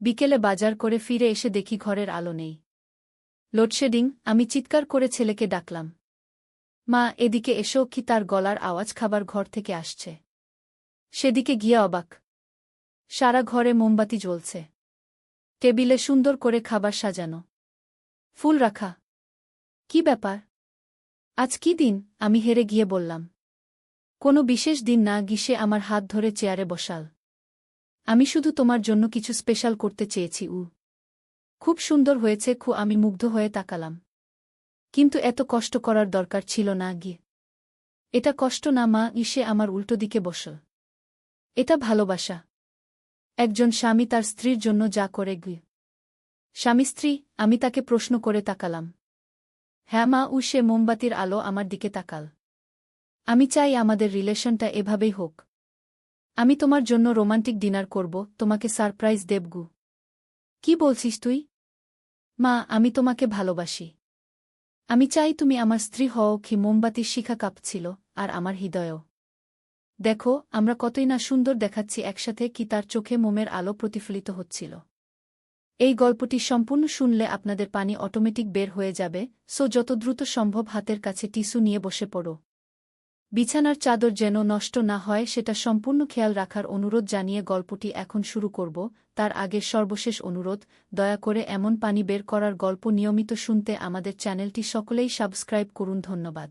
বিকেলে বাজার করে ফিরে এসে দেখি ঘরের আলো নেই। লোডশেডিং। আমি চিৎকার করে ছেলেকে ডাকলাম, মা এদিকে এসো। কি তার গলার আওয়াজ খাবার ঘর থেকে আসছে। সেদিকে গিয়ে অবাক, সারা ঘরে মোমবাতি জ্বলছে, টেবিলে সুন্দর করে খাবার সাজানো, ফুল রাখা। কি ব্যাপার? আজ কি দিন? আমি হেরে গিয়ে বললাম, কোনো বিশেষ দিন না গিয়ে আমার হাত ধরে চেয়ারে বসাল। আমি শুধু তোমার জন্য কিছু স্পেশাল করতে চেয়েছি। খুব সুন্দর হয়েছে। আমি মুগ্ধ হয়ে তাকালাম। কিন্তু এত কষ্ট করার দরকার ছিল না গিয়ে। এটা কষ্ট না মা। ইসে আমার উল্টো দিকে বসল। এটা ভালোবাসা। একজন স্বামী তার স্ত্রীর জন্য যা করে গিয়ে। স্বামী স্ত্রী? আমি তাকে প্রশ্ন করে তাকালাম। হ্যাঁ মা। সে মোমবাতির আলো আমার দিকে তাকাল। আমি চাই আমাদের রিলেশনটা এভাবেই হোক। আমি তোমার জন্য রোমান্টিক ডিনার করব, তোমাকে সারপ্রাইজ দেবগু। কি বলছিস তুই? মা, আমি তোমাকে ভালোবাসি। আমি চাই তুমি আমার স্ত্রী হও। কি মোমবাতির শিখা কাঁপছিল, আর আমার হৃদয়ও। দেখো আমরা কতই না সুন্দর দেখাচ্ছি একসাথে। কি তার চোখে মোমের আলো প্রতিফলিত হচ্ছিল। এই গল্পটি সম্পূর্ণ শুনলে আপনাদের পানি অটোমেটিক বের হয়ে যাবে। সো যত দ্রুত সম্ভব হাতের কাছে টিস্যু নিয়ে বসে পড়ো। বিছানার চাদর যেন নষ্ট না হয় সেটা সম্পূর্ণ খেয়াল রাখার অনুরোধ জানিয়ে গল্পটি এখন শুরু করব। তার আগে সর্বশেষ অনুরোধ, দয়া করে এমন পানি বের করার গল্প নিয়মিত শুনতে আমাদের চ্যানেলটি সকলেই সাবস্ক্রাইব করুন। ধন্যবাদ।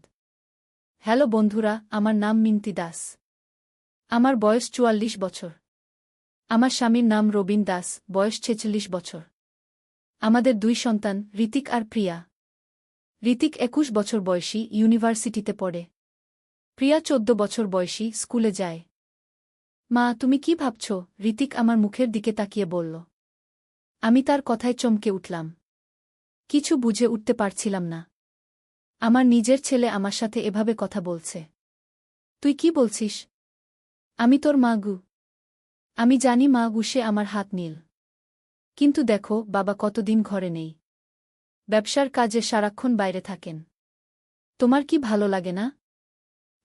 হ্যালো বন্ধুরা, আমার নাম মিন্তি দাস। আমার বয়স ৪৪ বছর। আমার স্বামীর নাম রবিন দাস, বয়স ৪৬ বছর। আমাদের ২ সন্তান, ঋতিক আর প্রিয়া। ঋতিক ২১ বছর বয়সী, ইউনিভার্সিটিতে পড়ে। প্রিয়া ১৪ বছর বয়সী, স্কুলে যায়। মা, তুমি কি ভাবছ? ঋতিক আমার মুখের দিকে তাকিয়ে বলল। আমি তার কথায় চমকে উঠলাম। কিছু বুঝে উঠতে পারছিলাম না। আমার নিজের ছেলে আমার সাথে এভাবে কথা বলছে। তুই কি বলছিস? আমি তোর মা গু। আমি জানি মা গু। সে আমার হাত নীল। কিন্তু দেখো বাবা কতদিন ঘরে নেই। ব্যবসার কাজে সারাক্ষণ বাইরে থাকেন। তোমার কি ভালো লাগে না?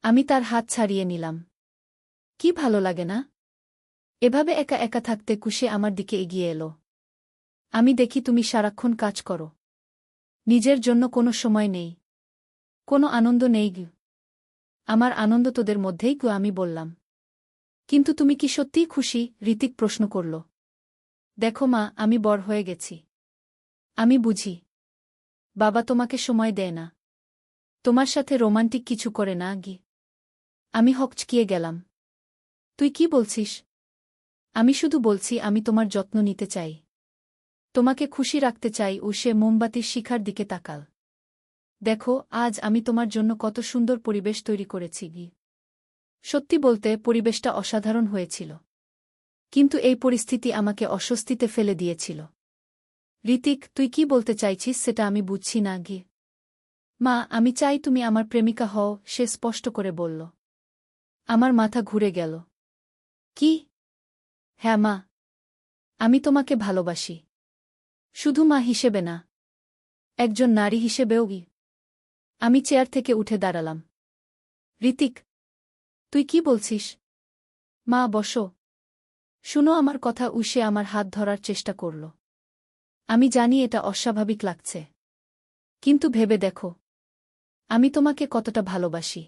আমি তার হাত ছাড়িয়ে নিলাম। কি ভালো লাগে না? এভাবে একা একা থাকতে? কুশে আমার দিকে এগিয়ে এলো। আমি দেখি তুমি সারাক্ষণ কাজ করো। নিজের জন্য কোনো সময় নেই, কোনো আনন্দ নেই গু। আমার আনন্দ তোদের মধ্যেই গু। আমি বললাম। কিন্তু তুমি কি সত্যিই খুশি? ঋতিক প্রশ্ন করল। দেখো মা, আমি বড় হয়ে গেছি। আমি বুঝি। বাবা তোমাকে সময় দেয় না, তোমার সাথে রোমান্টিক কিছু করে না গি। আমি হকচকিয়ে গেলাম। তুই কি বলছিস? আমি শুধু বলছি আমি তোমার যত্ন নিতে চাই, তোমাকে খুশি রাখতে চাই। সে মোমবাতির শিখার দিকে তাকাল। দেখো আজ আমি তোমার জন্য কত সুন্দর পরিবেশ তৈরি করেছি গি। সত্যি বলতে পরিবেশটা অসাধারণ হয়েছিল। কিন্তু এই পরিস্থিতি আমাকে অস্বস্তিতে ফেলে দিয়েছিল। ঋতিক, তুই কি বলতে চাইছিস সেটা আমি বুঝছি না গি। মা, আমি চাই তুমি আমার প্রেমিকা হও, সে স্পষ্ট করে বলল। আমার মাথা ঘুরে গেল। কি? হ্যাঁ মা, আমি তোমাকে ভালোবাসি। শুধু মা হিসেবে না, একজন নারী হিসেবেও গি। আমি চেয়ার থেকে উঠে দাঁড়ালাম। ঋতিক, তুই কি বলছিস? মা বসো, শুনো আমার কথা। সে আমার হাত ধরার চেষ্টা করল। আমি জানি এটা অস্বাভাবিক লাগছে, কিন্তু ভেবে দেখো আমি তোমাকে কতটা ভালোবাসি।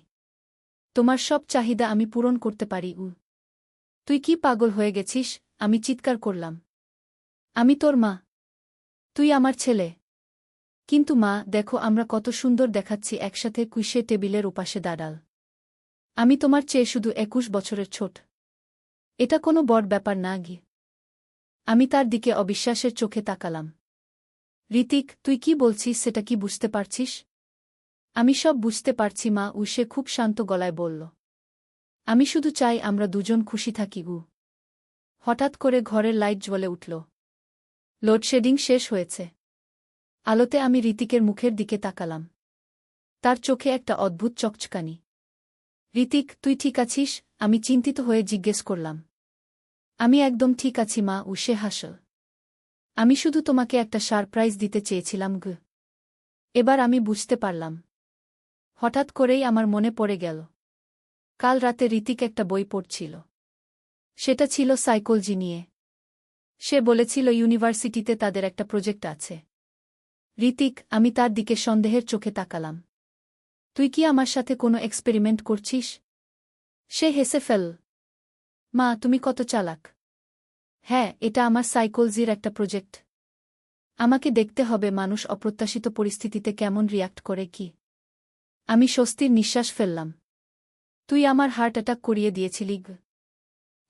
তোমার সব চাহিদা আমি পূরণ করতে পারি। তুই কি পাগল হয়ে গেছিস? আমি চিৎকার করলাম। আমি তোর মা, তুই আমার ছেলে। কিন্তু মা দেখো আমরা কত সুন্দর দেখাচ্ছি একসাথে। কুইসে টেবিলের ওপাশে দাঁড়াল। আমি তোমার চেয়ে শুধু ২১ বছরের ছোট। এটা কোনো বড় ব্যাপার না গি। আমি তার দিকে অবিশ্বাসের চোখে তাকালাম। ঋতিক, তুই কি বলছিস সেটা কি বুঝতে পারছিস? আমি সব বুঝতে পারছি মা। সে খুব শান্ত গলায় বলল। আমি শুধু চাই আমরা দুজন খুশি থাকি। হঠাৎ করে ঘরের লাইট জ্বলে উঠল। লোডশেডিং শেষ হয়েছে। আলোতে আমি ঋতিকের মুখের দিকে তাকালাম। তার চোখে একটা অদ্ভুত চকচকানি। ঋতিক, তুই ঠিক আছিস? আমি চিন্তিত হয়ে জিজ্ঞেস করলাম। আমি একদম ঠিক আছি মা। সে হাসল। আমি শুধু তোমাকে একটা সারপ্রাইজ দিতে চেয়েছিলাম গু। এবার আমি বুঝতে পারলাম। হঠাৎ করেই আমার মনে পড়ে গেল কাল রাতে ঋতিক একটা বই পড়ছিল। সেটা ছিল সাইকোলজি নিয়ে। সে বলেছিল ইউনিভার্সিটিতে তাদের একটা প্রজেক্ট আছে। ঋতিক, আমি তার দিকে সন্দেহের চোখে তাকালাম। তুই কি আমার সাথে কোনো এক্সপেরিমেন্ট করছিস? সে হেসে ফেল। মা, তুমি কত চালাক। হ্যাঁ, এটা আমার সাইকোলজির একটা প্রজেক্ট। আমাকে দেখতে হবে মানুষ অপ্রত্যাশিত পরিস্থিতিতে কেমন রিয়্যাক্ট করে কি। আমি স্বস্তির নিঃশ্বাস ফেললাম। তুই আমার হার্ট অ্যাটাক করিয়ে দিয়েছিলি।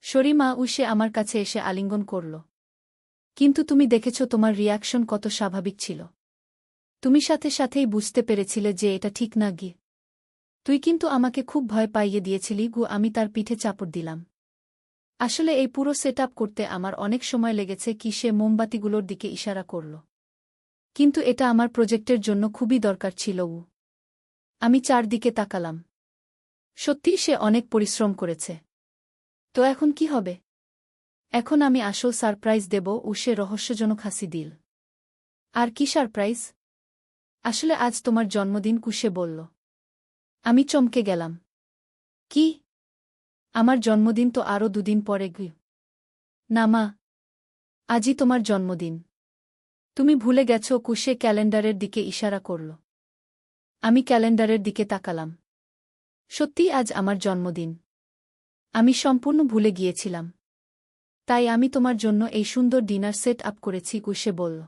শরীমা উসে আমার কাছে এসে আলিঙ্গন করল। কিন্তু তুমি দেখেছ তোমার রিয়াকশন কত স্বাভাবিক ছিল। তুমি সাথে সাথেই বুঝতে পেরেছিলে যে এটা ঠিক না গি। তুই কিন্তু আমাকে খুব ভয় পাইয়ে দিয়েছিলি আমি তার পিঠে চাপড় দিলাম। আসলে এই পুরো সেট করতে আমার অনেক সময় লেগেছে কি সে মোমবাতিগুলোর দিকে ইশারা করল। কিন্তু এটা আমার প্রজেক্টের জন্য খুবই দরকার ছিল। আমি চারদিকে তাকালাম। সত্যিই সে অনেক পরিশ্রম করেছে। তো এখন কি হবে? এখন আমি আসল সারপ্রাইজ দেব সে রহস্যজনক হাসি দিল। আর কি সারপ্রাইজ? আসলে আজ তোমার জন্মদিন সে বলল। আমি চমকে গেলাম। কি? আমার জন্মদিন তো আরও দুদিন পরে না মা, আজই তোমার জন্মদিন। তুমি ভুলে গেছ সে ক্যালেন্ডারের দিকে ইশারা করল। আমি ক্যালেন্ডারের দিকে তাকালাম। সত্যিই আজ আমার জন্মদিন। আমি সম্পূর্ণ ভুলে গিয়েছিলাম। তাই আমি তোমার জন্য এই সুন্দর ডিনার সেট আপ করেছি সে বলল।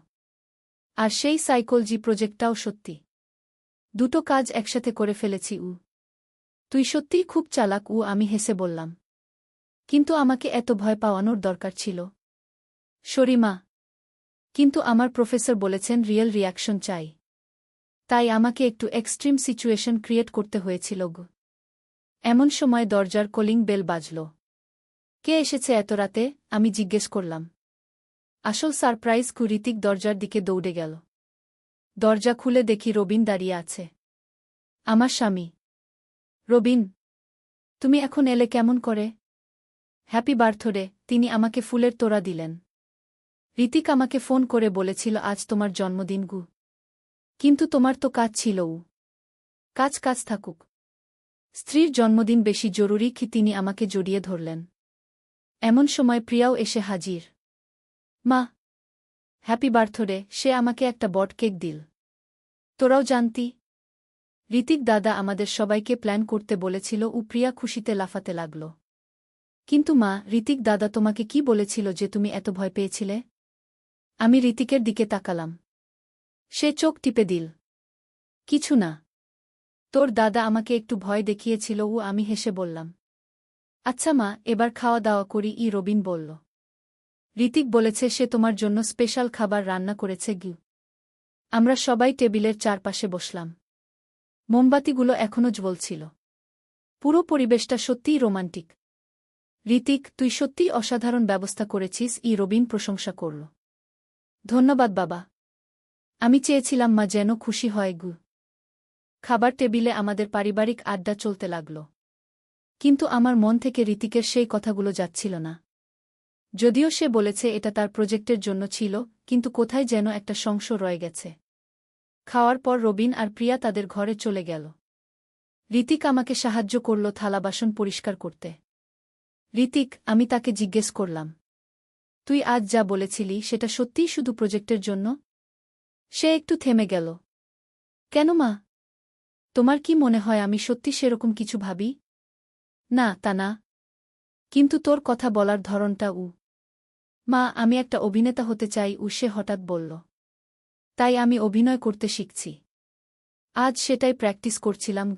আর সেই সাইকোলজি প্রজেক্টটাও সত্যি। দুটো কাজ একসাথে করে ফেলেছি। তুই সত্যিই খুব চালাক। আমি হেসে বললাম। কিন্তু আমাকে এত ভয় পাওয়ানোর দরকার ছিল? শরীমা, কিন্তু আমার প্রফেসর বলেছেন রিয়েল রিয়াকশন চাই। তাই আমাকে একটু এক্সট্রিম সিচুয়েশন ক্রিয়েট করতে হয়েছিল। এমন সময় দরজার কলিং বেল বাজল। কে এসেছে এত রাতে? আমি জিজ্ঞেস করলাম। আসল সারপ্রাইজ ঋতিক দরজার দিকে দৌড়ে গেল। দরজা খুলে দেখি রবিন দাঁড়িয়ে আছে। আমার স্বামী। রবিন, তুমি এখন এলে কেমন করে? Happy birthday. তিনি আমাকে ফুলের তোড়া দিলেন। ঋতিক আমাকে ফোন করে বলেছিল আজ তোমার জন্মদিন কিন্তু তোমার তো কাজ ছিল। কাজ থাকুক। স্ত্রীর জন্মদিন বেশি জরুরি কি? তিনি আমাকে জড়িয়ে ধরলেন। এমন সময় প্রিয়াও এসে হাজির। মা, হ্যাপি বার্থডে। সে আমাকে একটা বট কেক দিল। তোরাও জানতি? ঋতিক দাদা আমাদের সবাইকে প্ল্যান করতে বলেছিল। প্রিয়া খুশিতে লাফাতে লাগল। কিন্তু মা, ঋতিক দাদা তোমাকে কি বলেছিল যে তুমি এত ভয় পেয়েছিলে? আমি ঋতিকের দিকে তাকালাম। সে চোখ টিপে দিল। কিছু না। তোর দাদা আমাকে একটু ভয় দেখিয়েছিল। আমি হেসে বললাম। আচ্ছা মা, এবার খাওয়া দাওয়া করি। রবিন বলল। ঋতিক বলেছে সে তোমার জন্য স্পেশাল খাবার রান্না করেছে। আমরা সবাই টেবিলের চারপাশে বসলাম। মোমবাতিগুলো এখনও জ্বলছিল। পুরো পরিবেশটা সত্যিই রোমান্টিক। ঋতিক, তুই সত্যিই অসাধারণ ব্যবস্থা করেছিস। রবিন প্রশংসা করল। ধন্যবাদ বাবা। আমি চেয়েছিলাম মা যেন খুশি হয়। খাবার টেবিলে আমাদের পারিবারিক আড্ডা চলতে লাগল। কিন্তু আমার মন থেকে ঋতিকের সেই কথাগুলো যাচ্ছিল না। যদিও সে বলেছে এটা তার প্রজেক্টের জন্য ছিল, কিন্তু কোথায় যেন একটা সংশয় রয়ে গেছে। খাওয়ার পর রবিন আর প্রিয়া তাদের ঘরে চলে গেল। ঋতিক আমাকে সাহায্য করল থালা বাসন পরিষ্কার করতে। ঋতিক, আমি তাকে জিজ্ঞেস করলাম। তুই আজ যা বলেছিলি সেটা সত্যিই শুধু প্রজেক্টের জন্য? সে একটু থেমে গেল। কেন মা? তোমার কি মনে হয় আমি সত্যি সেরকম কিছু ভাবি? না, তা না। কিন্তু তোর কথা বলার ধরনটা। মা, আমি একটা অভিনেতা হতে চাই। সে হঠাৎ বলল। তাই আমি অভিনয় করতে শিখছি। আজ সেটাই প্র্যাকটিস করছিলাম।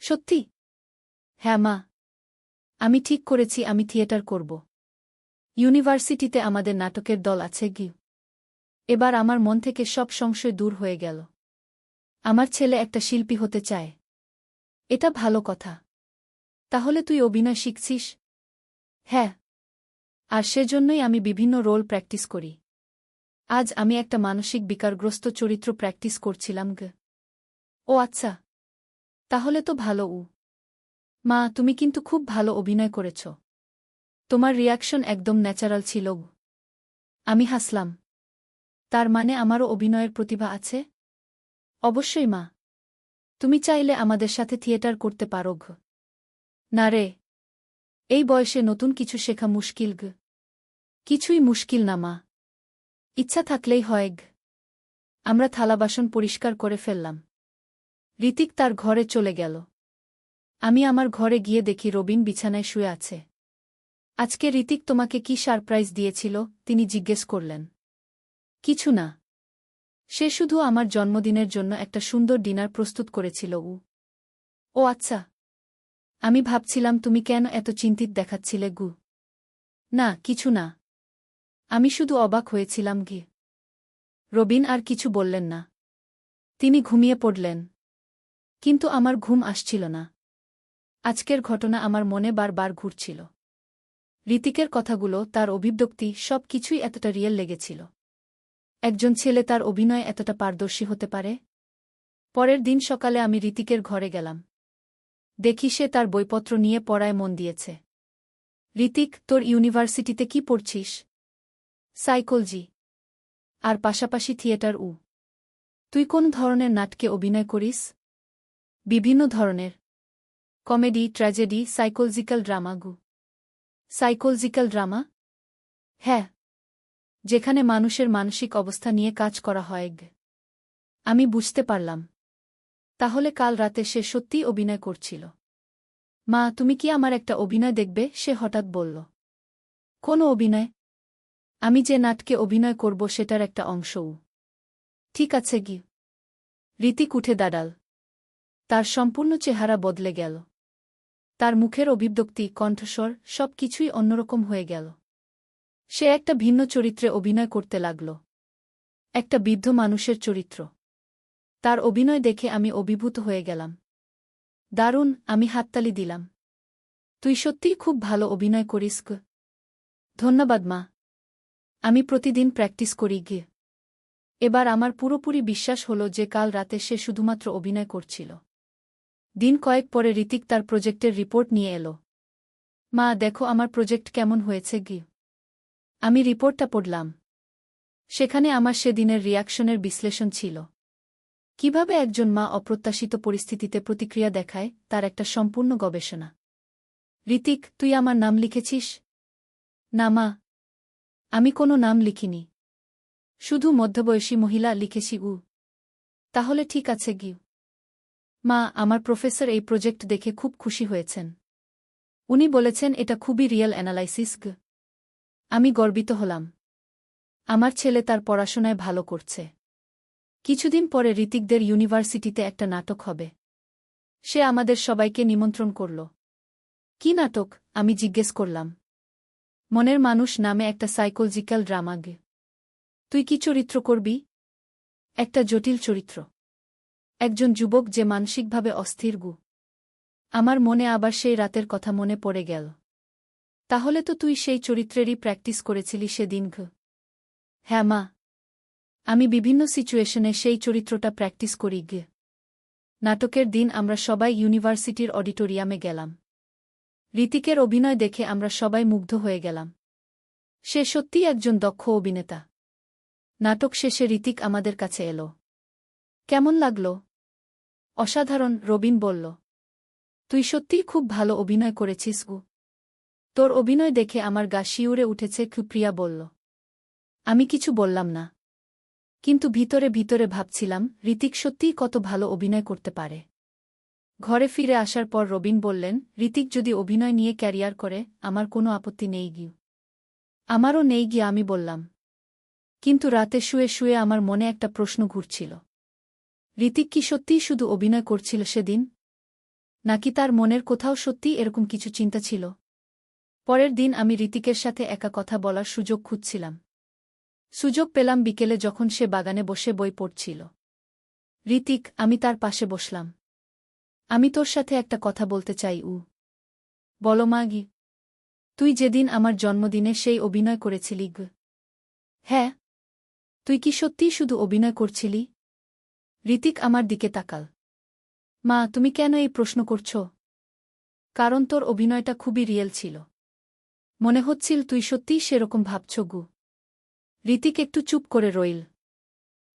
সত্যি? হ্যাঁ মা। আমি ঠিক করেছি আমি থিয়েটার করব। ইউনিভার্সিটিতে আমাদের নাটকের দল আছে। এবার আমার মন থেকে সব সংশয় দূর হয়ে গেল। আমার ছেলে একটা শিল্পী হতে চায়। এটা ভালো কথা। তাহলে তুই অভিনয় শিখছিস? হ্যাঁ। আর সেজন্যই আমি বিভিন্ন রোল প্র্যাকটিস করি। আজ আমি একটা মানসিক বিকারগ্রস্ত চরিত্র প্র্যাকটিস করছিলাম। ও আচ্ছা। তাহলে তো ভালো। মা, তুমি কিন্তু খুব ভালো অভিনয় করেছ। তোমার রিয়াকশন একদম ন্যাচারাল ছিল। আমি হাসলাম। তার মানে আমারও অভিনয়ের প্রতিভা আছে? অবশ্যই মা। তুমি চাইলে আমাদের সাথে থিয়েটার করতে পারো। না রে, এই বয়সে নতুন কিছু শেখা মুশকিল। কিছুই মুশকিল না মা। ইচ্ছা থাকলেই হয়। আমরা থালা বাসন পরিষ্কার করে ফেললাম। ঋতিক তার ঘরে চলে গেল। আমি আমার ঘরে গিয়ে দেখি রবিন বিছানায় শুয়ে আছে। আজকে ঋতিক তোমাকে কি সারপ্রাইজ দিয়েছিল? তিনি জিজ্ঞেস করলেন। কিছু না। সে শুধু আমার জন্মদিনের জন্য একটা সুন্দর ডিনার প্রস্তুত করেছিল। ও আচ্ছা। আমি ভাবছিলাম তুমি কেন এত চিন্তিত দেখাচ্ছিলে গু। না কিছু না। আমি শুধু অবাক হয়েছিলাম গে। রবিন আর কিছু বললেন না। তিনি ঘুমিয়ে পড়লেন। কিন্তু আমার ঘুম আসছিল না। আজকের ঘটনা আমার মনে বারবার ঘুরছিল। ঋতিকের কথাগুলো, তার অভিব্যক্তি, সব কিছুই এতটা রিয়েল লেগেছিল। একজন ছেলে তার অভিনয়ে এতটা পারদর্শী হতে পারে? পরের দিন সকালে আমি ঋতিকের ঘরে গেলাম। দেখি সে তার বইপত্র নিয়ে পড়ায় মন দিয়েছে। ঋতিক, তোর ইউনিভার্সিটিতে কি পড়ছিস? সাইকোলজি। আর পাশাপাশি থিয়েটার। তুই কোন ধরনের নাটকে অভিনয় করিস? বিভিন্ন ধরনের। Comedy, tragedy, psychological drama. Psychological drama? হ্যাঁ। যেখানে মানুষের মানসিক অবস্থা নিয়ে কাজ করা হয়। আমি বুঝতে পারলাম। তাহলে কাল রাতে সে সত্যিই অভিনয় করছিল। মা, তুমি কি আমার একটা অভিনয় দেখবে? সে হঠাৎ বলল। কোন অভিনয়? আমি যে নাটকে অভিনয় করব সেটার একটা অংশও। ঠিক আছে গি। ঋতিক উঠে দাঁড়াল। তার সম্পূর্ণ চেহারা বদলে গেল। তার মুখের অভিব্যক্তি, কণ্ঠস্বর, সব কিছুই অন্যরকম হয়ে গেল। সে একটা ভিন্ন চরিত্রে অভিনয় করতে লাগল। একটা বৃদ্ধ মানুষের চরিত্র। তার অভিনয় দেখে আমি অভিভূত হয়ে গেলাম। দারুণ, আমি হাততালি দিলাম। তুই সত্যিই খুব ভালো অভিনয় করিস। ধন্যবাদ মা। আমি প্রতিদিন প্র্যাকটিস করি গিয়ে। এবার আমার পুরোপুরি বিশ্বাস হল যে কাল রাতে সে শুধুমাত্র অভিনয় করছিল। দিন কয়েক পরে ঋতিক তার প্রজেক্টের রিপোর্ট নিয়ে এলো। মা, দেখো আমার প্রজেক্ট কেমন হয়েছে গি। আমি রিপোর্টটা পড়লাম। সেখানে আমার সেদিনের রিয়াকশনের বিশ্লেষণ ছিল। কিভাবে একজন মা অপ্রত্যাশিত পরিস্থিতিতে প্রতিক্রিয়া দেখায়, তার একটা সম্পূর্ণ গবেষণা। ঋতিক, তুই আমার নাম লিখেছিস? না মা। আমি কোনো নাম লিখিনি। শুধু মধ্যবয়সী মহিলা লিখেছি। তাহলে ঠিক আছে গি। মা, আমার প্রফেসর এই প্রজেক্ট দেখে খুব খুশি হয়েছেন। উনি বলেছেন এটা খুবই রিয়েল অ্যানালাইসিস। আমি গর্বিত হলাম। আমার ছেলে তার পড়াশোনায় ভালো করছে। কিছুদিন পরে ঋতিকদের ইউনিভার্সিটিতে একটা নাটক হবে। সে আমাদের সবাইকে নিমন্ত্রণ করল। কি নাটক? আমি জিজ্ঞেস করলাম। মনের মানুষ নামে একটা সাইকোলজিক্যাল ড্রামা। তুই কি চরিত্র করবি? একটা জটিল চরিত্র। একজন যুবক যে মানসিকভাবে অস্থির। আমার মনে আবার সেই রাতের কথা মনে পড়ে গেল। তাহলে তো তুই সেই চরিত্রেরই প্র্যাকটিস করেছিলি সেদিন। হ্যাঁ মা। আমি বিভিন্ন সিচুয়েশনে সেই চরিত্রটা প্র্যাকটিস করি। নাটকের দিন আমরা সবাই ইউনিভার্সিটির অডিটোরিয়ামে গেলাম। ঋতিকের অভিনয় দেখে আমরা সবাই মুগ্ধ হয়ে গেলাম। সে সত্যিই একজন দক্ষ অভিনেতা। নাটক শেষে ঋতিক আমাদের কাছে এলো। কেমন লাগল? অসাধারণ, রবিন বলল। তুই সত্যিই খুব ভালো অভিনয় করেছিস। তোর অভিনয় দেখে আমার গা শিউরে উঠেছে, প্রিয়া বলল। আমি কিছু বললাম না। কিন্তু ভিতরে ভিতরে ভাবছিলাম, ঋতিক সত্যিই কত ভালো অভিনয় করতে পারে। ঘরে ফিরে আসার পর রবিন বললেন, ঋতিক যদি অভিনয় নিয়ে ক্যারিয়ার করে, আমার কোনো আপত্তি নেই গিয়ে। আমারও নেই গিয়ে, আমি বললাম। কিন্তু রাতে শুয়ে শুয়ে আমার মনে একটা প্রশ্ন ঘুরছিল। ঋতিক কি সত্যিই শুধু অভিনয় করছিল সেদিন? নাকি তার মনের কোথাও সত্যিই এরকম কিছু চিন্তা ছিল? পরের দিন আমি ঋতিকের সাথে একা কথা বলার সুযোগ খুঁজছিলাম। সুযোগ পেলাম বিকেলে, যখন সে বাগানে বসে বই পড়ছিল। ঋতিক, আমি তার পাশে বসলাম। আমি তোর সাথে একটা কথা বলতে চাই। বলো মাগি। তুই যেদিন আমার জন্মদিনে সেই অভিনয় করেছিলি। হ্যাঁ। তুই কি সত্যিই শুধু অভিনয় করছিলি? ঋতিক আমার দিকে তাকাল। মা, তুমি কেন এই প্রশ্ন করছ? কারণ তোর অভিনয়টা খুবই রিয়েল ছিল। মনে হচ্ছিল তুই সত্যিই সেরকম ভাবছ। ঋতিক একটু চুপ করে রইল।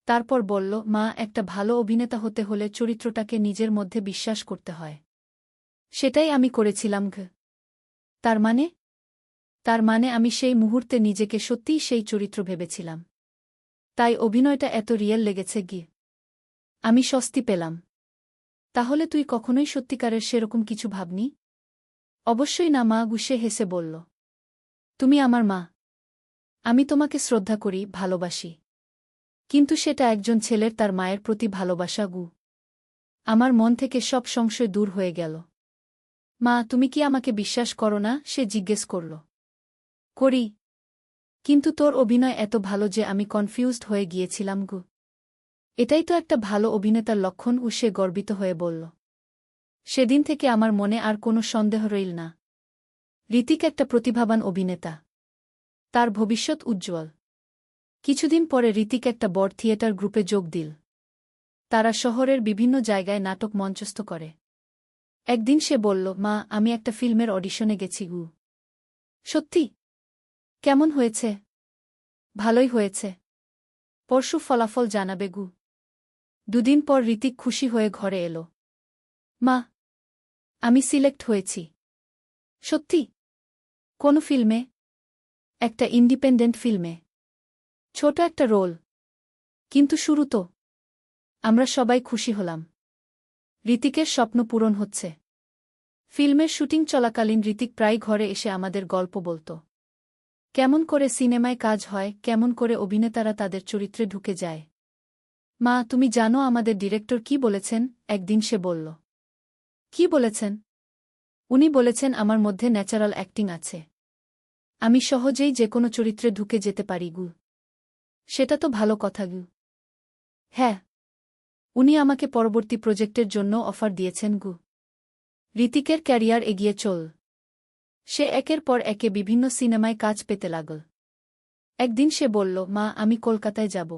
তারপর বলল, মা, একটা ভালো অভিনেতা হতে হলে চরিত্রটাকে নিজের মধ্যে বিশ্বাস করতে হয়। সেটাই আমি করেছিলাম। তার মানে? তার মানে আমি সেই মুহূর্তে নিজেকে সত্যিই সেই চরিত্র ভেবেছিলাম। তাই অভিনয়টা এত রিয়েল লেগেছে গি। আমি স্বস্তি পেলাম। তাহলে তুই কখনোই সত্যিকারের সেরকম কিছু ভাবনি? অবশ্যই না মা, গুসে হেসে বলল। তুমি আমার মা। আমি তোমাকে শ্রদ্ধা করি, ভালোবাসি। কিন্তু সেটা একজন ছেলের তার মায়ের প্রতি ভালোবাসা গু। আমার মন থেকে সব সংশয় দূর হয়ে গেল। মা, তুমি কি আমাকে বিশ্বাস করো না? সে জিজ্ঞেস করল। করি। কিন্তু তোর অভিনয় এত ভালো যে আমি কনফিউজড হয়ে গিয়েছিলাম গু। এটাই তো একটা ভালো অভিনেতার লক্ষণ, সে গর্বিত হয়ে বলল। সেদিন থেকে আমার মনে আর কোনো সন্দেহ রইল না। ঋতিক একটা প্রতিভাবান অভিনেতা। তার ভবিষ্যৎ উজ্জ্বল। কিছুদিন পরে ঋতিক একটা বড় থিয়েটার গ্রুপে যোগ দিল। তারা শহরের বিভিন্ন জায়গায় নাটক মঞ্চস্থ করে। একদিন সে বলল, মা, আমি একটা ফিল্মের অডিশনে গেছি গু। সত্যি? কেমন হয়েছে? ভালোই হয়েছে। পরশু ফলাফল জানাবে গু। দুদিন পর ঋতিক খুশি হয়ে ঘরে এলো। মা, আমি সিলেক্ট হয়েছি। সত্যি? কোন ফিল্মে? একটা ইন্ডিপেন্ডেন্ট ফিল্মে। ছোট একটা রোল। কিন্তু শুরু তো। আমরা সবাই খুশি হলাম। ঋতিকের স্বপ্ন পূরণ হচ্ছে। ফিল্মের শুটিং চলাকালীন ঋতিক প্রায় ঘরে এসে আমাদের গল্প বলত। কেমন করে সিনেমায় কাজ হয়, কেমন করে অভিনেতারা তাদের চরিত্রে ঢুকে যায়। মা, তুমি জানো আমাদের ডিরেক্টর কি বলেছেন? একদিন সে বলল। কি বলেছেন? উনি বলেছেন আমার মধ্যে ন্যাচারাল অ্যাক্টিং আছে। আমি সহজেই যে কোনো চরিত্রে ঢুকে যেতে পারি গু। সেটা তো ভালো কথা গু। হ্যাঁ। উনি আমাকে পরবর্তী প্রজেক্টের জন্য অফার দিয়েছেন গু। ঋতিকের ক্যারিয়ার এগিয়ে চল। সে একের পর একে বিভিন্ন সিনেমায় কাজ পেতে লাগল। একদিন সে বলল, মা, আমি কলকাতায় যাব।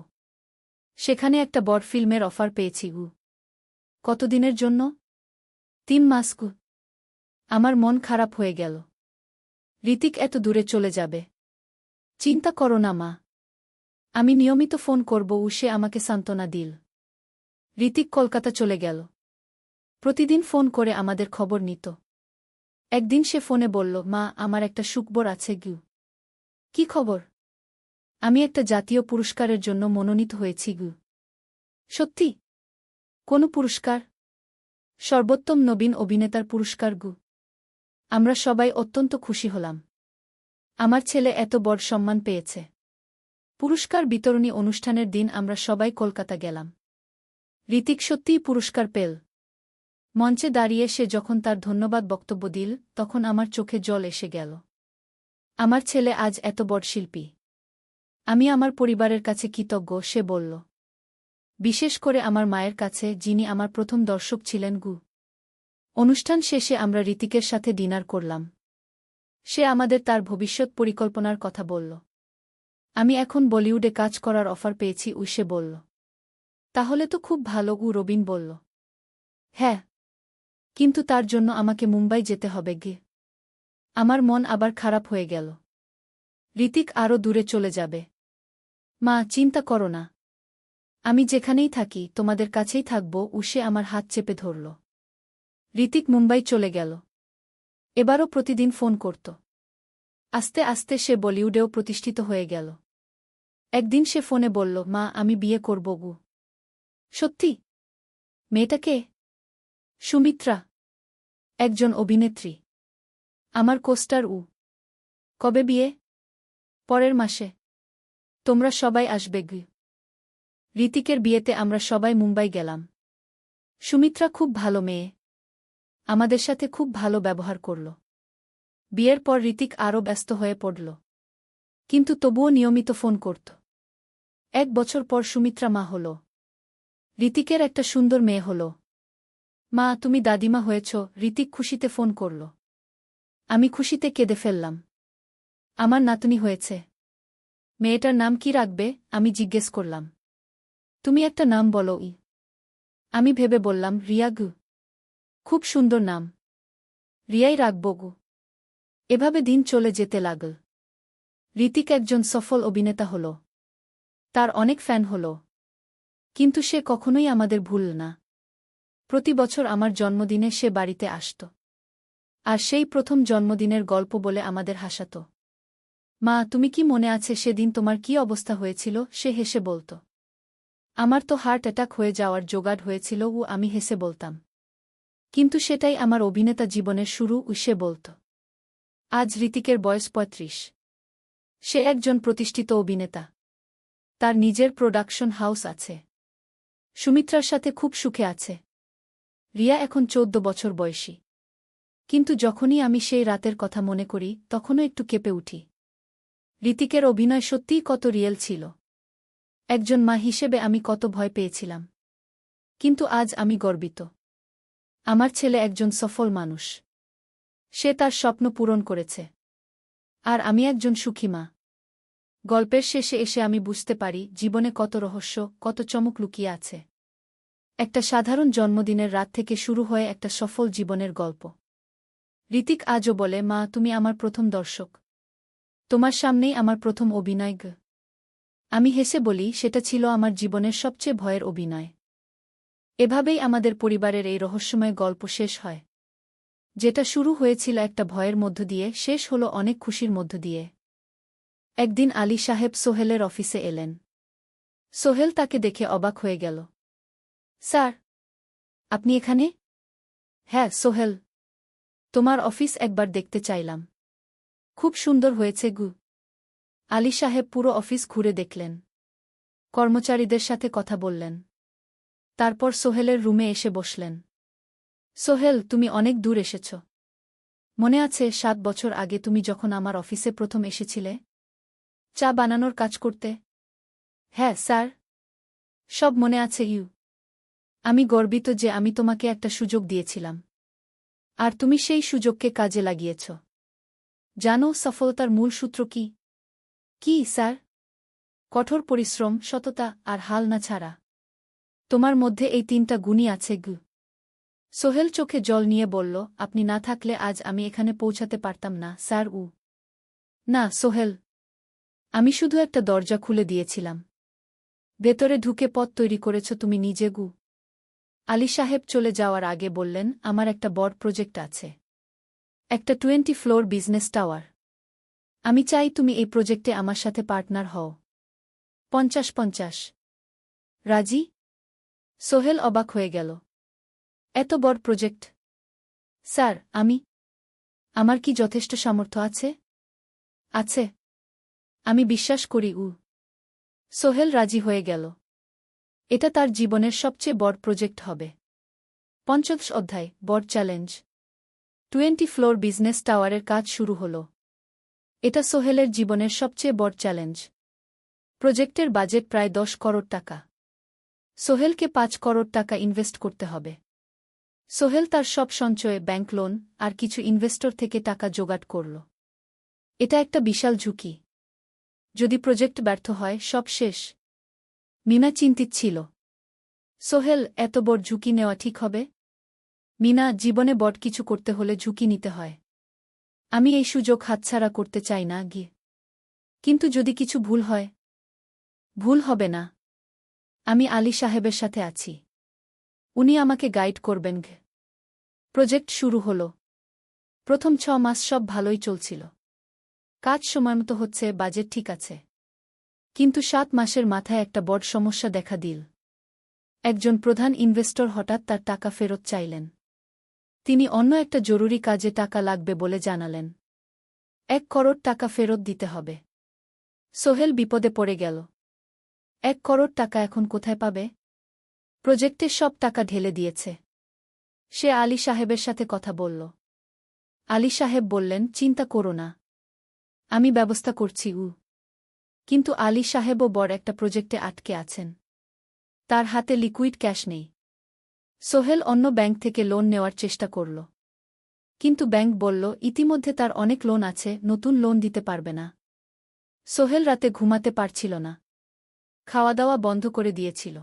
সেখানে একটা বড় ফিল্মের অফার পেয়েছি গু। কতদিনের জন্য? 3 মাস গু। আমার মন খারাপ হয়ে গেল। ঋতিক এত দূরে চলে যাবে। চিন্তা করো না মা। আমি নিয়মিত ফোন করব, সে আমাকে সান্ত্বনা দিল। ঋতিক কলকাতা চলে গেল। প্রতিদিন ফোন করে আমাদের খবর নিত। একদিন সে ফোনে বলল, মা, আমার একটা সুখবর আছে গু। কি খবর? আমি একটা জাতীয় পুরস্কারের জন্য মনোনীত হয়েছি গু। সত্যি? কোন পুরস্কার? সর্বোত্তম নবীন অভিনেতার পুরস্কার গু। আমরা সবাই অত্যন্ত খুশি হলাম। আমার ছেলে এত বড় সম্মান পেয়েছে। পুরস্কার বিতরণী অনুষ্ঠানের দিন আমরা সবাই কলকাতা গেলাম। ঋতিক সত্যিই পুরস্কার পেল। মঞ্চে দাঁড়িয়ে সে যখন তার ধন্যবাদ বক্তব্য দিল, তখন আমার চোখে জল এসে গেল। আমার ছেলে আজ এত বড় শিল্পী। আমি আমার পরিবারের কাছে কৃতজ্ঞ, সে বলল। বিশেষ করে আমার মায়ের কাছে, যিনি আমার প্রথম দর্শক ছিলেন গু। অনুষ্ঠান শেষে আমরা ঋতিকের সাথে ডিনার করলাম। সে আমাদের তার ভবিষ্যৎ পরিকল্পনার কথা বলল। আমি এখন বলিউডে কাজ করার অফার পেয়েছি, সে বলল। তাহলে তো খুব ভালো গু, রবিন বলল। হ্যাঁ। কিন্তু তার জন্য আমাকে মুম্বাই যেতে হবে গে। আমার মন আবার খারাপ হয়ে গেল। ঋতিক আরও দূরে চলে যাবে। মা, চিন্তা করো না। আমি যেখানেই থাকি তোমাদের কাছেই থাকব, সে আমার হাত চেপে ধরল। ঋতিক মুম্বাই চলে গেল। এবারও প্রতিদিন ফোন করত। আস্তে আস্তে সে বলিউডেও প্রতিষ্ঠিত হয়ে গেল। একদিন সে ফোনে বলল, মা, আমি বিয়ে করব গু। সত্যি? মেয়েটা কে? সুমিত্রা। একজন অভিনেত্রী। আমার কোস্টার। কবে বিয়ে? পরের মাসে। তোমরা সবাই আসবে গু। ঋতিকের বিয়েতে আমরা সবাই মুম্বাই গেলাম। সুমিত্রা খুব ভালো মেয়ে। আমাদের সাথে খুব ভালো ব্যবহার করল। বিয়ের পর ঋতিক আরও ব্যস্ত হয়ে পড়ল। কিন্তু তবুও নিয়মিত ফোন করত। 1 বছর পর সুমিত্রা মা হল। ঋতিকের একটা সুন্দর মেয়ে হল। মা, তুমি দাদিমা হয়েছ। ঋতিক খুশিতে ফোন করল। আমি খুশিতে কেঁদে ফেললাম। আমার নাতনি হয়েছে। মেয়েটার নাম কি রাখবে? আমি জিজ্ঞেস করলাম। তুমি একটা নাম বলো। আমি ভেবে বললাম, রিয়া গু। খুব সুন্দর নাম। রিয়াই রাখব গু। এভাবে দিন চলে যেতে লাগল। ঋতিক একজন সফল অভিনেতা হল। তার অনেক ফ্যান হল। কিন্তু সে কখনোই আমাদের ভুলল না। প্রতি বছর আমার জন্মদিনে সে বাড়িতে আসত। আর সেই প্রথম জন্মদিনের গল্প বলে আমাদের হাসাত। মা, তুমি কি মনে আছে সেদিন তোমার কি অবস্থা হয়েছিল? সে হেসে বলত। আমার তো হার্ট অ্যাটাক হয়ে যাওয়ার জোগাড় হয়েছিল ও আমি হেসে বলতাম। কিন্তু সেটাই আমার অভিনেতা জীবনের শুরু, সে বলত। আজ ঋতিকের বয়স ৩৫। সে একজন প্রতিষ্ঠিত অভিনেতা। তার নিজের প্রোডাকশন হাউস আছে। সুমিত্রার সাথে খুব সুখে আছে। রিয়া এখন ১৪ বছর বয়সী। কিন্তু যখনই আমি সেই রাতের কথা মনে করি তখনও একটু কেঁপে উঠি। ঋতিকের অভিনয় সত্যিই কত রিয়েল ছিল। একজন মা হিসেবে আমি কত ভয় পেয়েছিলাম। কিন্তু আজ আমি গর্বিত। আমার ছেলে একজন সফল মানুষ। সে তার স্বপ্ন পূরণ করেছে। আর আমি একজন সুখী মা। গল্পের শেষে এসে আমি বুঝতে পারি জীবনে কত রহস্য, কত চমক লুকিয়ে আছে। একটা সাধারণ জন্মদিনের রাত থেকে শুরু হয়ে একটা সফল জীবনের গল্প। ঋতিক আজও বলে, মা, তুমি আমার প্রথম দর্শক। তোমার সামনেই আমার প্রথম অভিনয়। আমি হেসে বলি, সেটা ছিল আমার জীবনের সবচেয়ে ভয়ের অভিনয়। এভাবেই আমাদের পরিবারের এই রহস্যময় গল্প শেষ হয়। যেটা শুরু হয়েছিল একটা ভয়ের মধ্য দিয়ে শেষ হলো অনেক খুশির মধ্য দিয়ে। একদিন আলী সাহেব সোহেলের অফিসে এলেন। সোহেল তাকে দেখে অবাক হয়ে গেল। স্যার, আপনি এখানে? হ্যাঁ সোহেল, তোমার অফিস একবার দেখতে চাইলাম। খুব সুন্দর হয়েছে গু। আলী সাহেব পুরো অফিস ঘুরে দেখলেন। কর্মচারীদের সাথে কথা বললেন। তারপর সোহেলের রুমে এসে বসলেন। সোহেল, তুমি অনেক দূর এসেছ। মনে আছে ৭ বছর আগে তুমি যখন আমার অফিসে প্রথম এসেছিলে চা বানানোর কাজ করতে? হ্যাঁ স্যার, সব মনে আছে ইউ। আমি গর্বিত যে আমি তোমাকে একটা সুযোগ দিয়েছিলাম। আর তুমি সেই সুযোগকে কাজে লাগিয়েছ। জানো সফলতার মূল সূত্র কি? কি স্যার? কঠোর পরিশ্রম, সততা আর হাল না ছাড়া। তোমার মধ্যে এই ৩টা গুণই আছে গু। সোহেল চোখে জল নিয়ে বলল, আপনি না থাকলে আজ আমি এখানে পৌঁছাতে পারতাম না স্যার। না সোহেল, আমি শুধু একটা দরজা খুলে দিয়েছিলাম। ভেতরে ঢুকে পথ তৈরি করেছ তুমি নিজে গু। আলী সাহেব চলে যাওয়ার আগে বললেন, আমার একটা বড় প্রজেক্ট আছে। একটা 20 ফ্লোর বিজনেস টাওয়ার। আমি চাই তুমি এই প্রজেক্টে আমার সাথে পার্টনার হও। ৫০-৫০। রাজি? সোহেল অবাক হয়ে গেল। এত বড় প্রজেক্ট? স্যার, আমার কি যথেষ্ট সামর্থ্য আছে? আছে। আমি বিশ্বাস করি সোহেল রাজি হয়ে গেল। এটা তার জীবনের সবচেয়ে বড় প্রজেক্ট হবে। ৫০ অধ্যায়, বড় চ্যালেঞ্জ। 20 ফ্লোর বিজনেস টাওয়ারের কাজ শুরু হল। এটা সোহেলের জীবনের সবচেয়ে বড় চ্যালেঞ্জ। প্রজেক্টের বাজেট প্রায় ১০ করোড় টাকা। সোহেলকে ৫ করোড় টাকা ইনভেস্ট করতে হবে। সোহেল তার সব সঞ্চয়ে, ব্যাংক লোন আর কিছু ইনভেস্টর থেকে টাকা জোগাড় করল। এটা একটা বিশাল ঝুঁকি। যদি প্রজেক্ট ব্যর্থ হয় সব শেষ। মিনা চিন্তিত ছিল। সোহেল, এত বড় ঝুঁকি নেওয়া ঠিক হবে? মিনা, জীবনে বড় কিছু করতে হলে ঝুঁকি নিতে হয়। আমি এই সুযোগ হাতছাড়া করতে চাই না গিয়ে। কিন্তু যদি কিছু ভুল হয়? ভুল হবে না। আমি আলী সাহেবের সাথে আছি। উনি আমাকে গাইড করবেন। প্রজেক্ট শুরু হল। প্রথম ৬ মাস সব ভালোই চলছিল। কাজ সময়মতো হচ্ছে, বাজেট ঠিক আছে। কিন্তু ৭ মাসের মাথায় একটা বড় সমস্যা দেখা দিল। একজন প্রধান ইনভেস্টর হঠাৎ তার টাকা ফেরত চাইলেন। তিনি অন্য একটা জরুরি কাজে টাকা লাগবে বলে জানালেন। ১ করোড় টাকা ফেরত দিতে হবে। সোহেল বিপদে পড়ে গেল। ১ করোড় টাকা এখন কোথায় পাবে? প্রজেক্টে সব টাকা ঢেলে দিয়েছে। সে আলী সাহেবের সাথে কথা বলল। আলী সাহেব বললেন, চিন্তা করো না, আমি ব্যবস্থা করছি। কিন্তু আলী সাহেবও বড় একটা প্রজেক্টে আটকে আছেন। তার হাতে লিকুইড ক্যাশ নেই। সোহেল অন্য ব্যাংক থেকে লোন নেওয়ার চেষ্টা করল। কিন্তু ব্যাংক বলল, ইতিমধ্যে তার অনেক লোন আছে, নতুন লোন দিতে পারবে না। সোহেল রাতে ঘুমাতে পারছিল না। খাওয়া দাওয়া বন্ধ করে দিয়েছিল।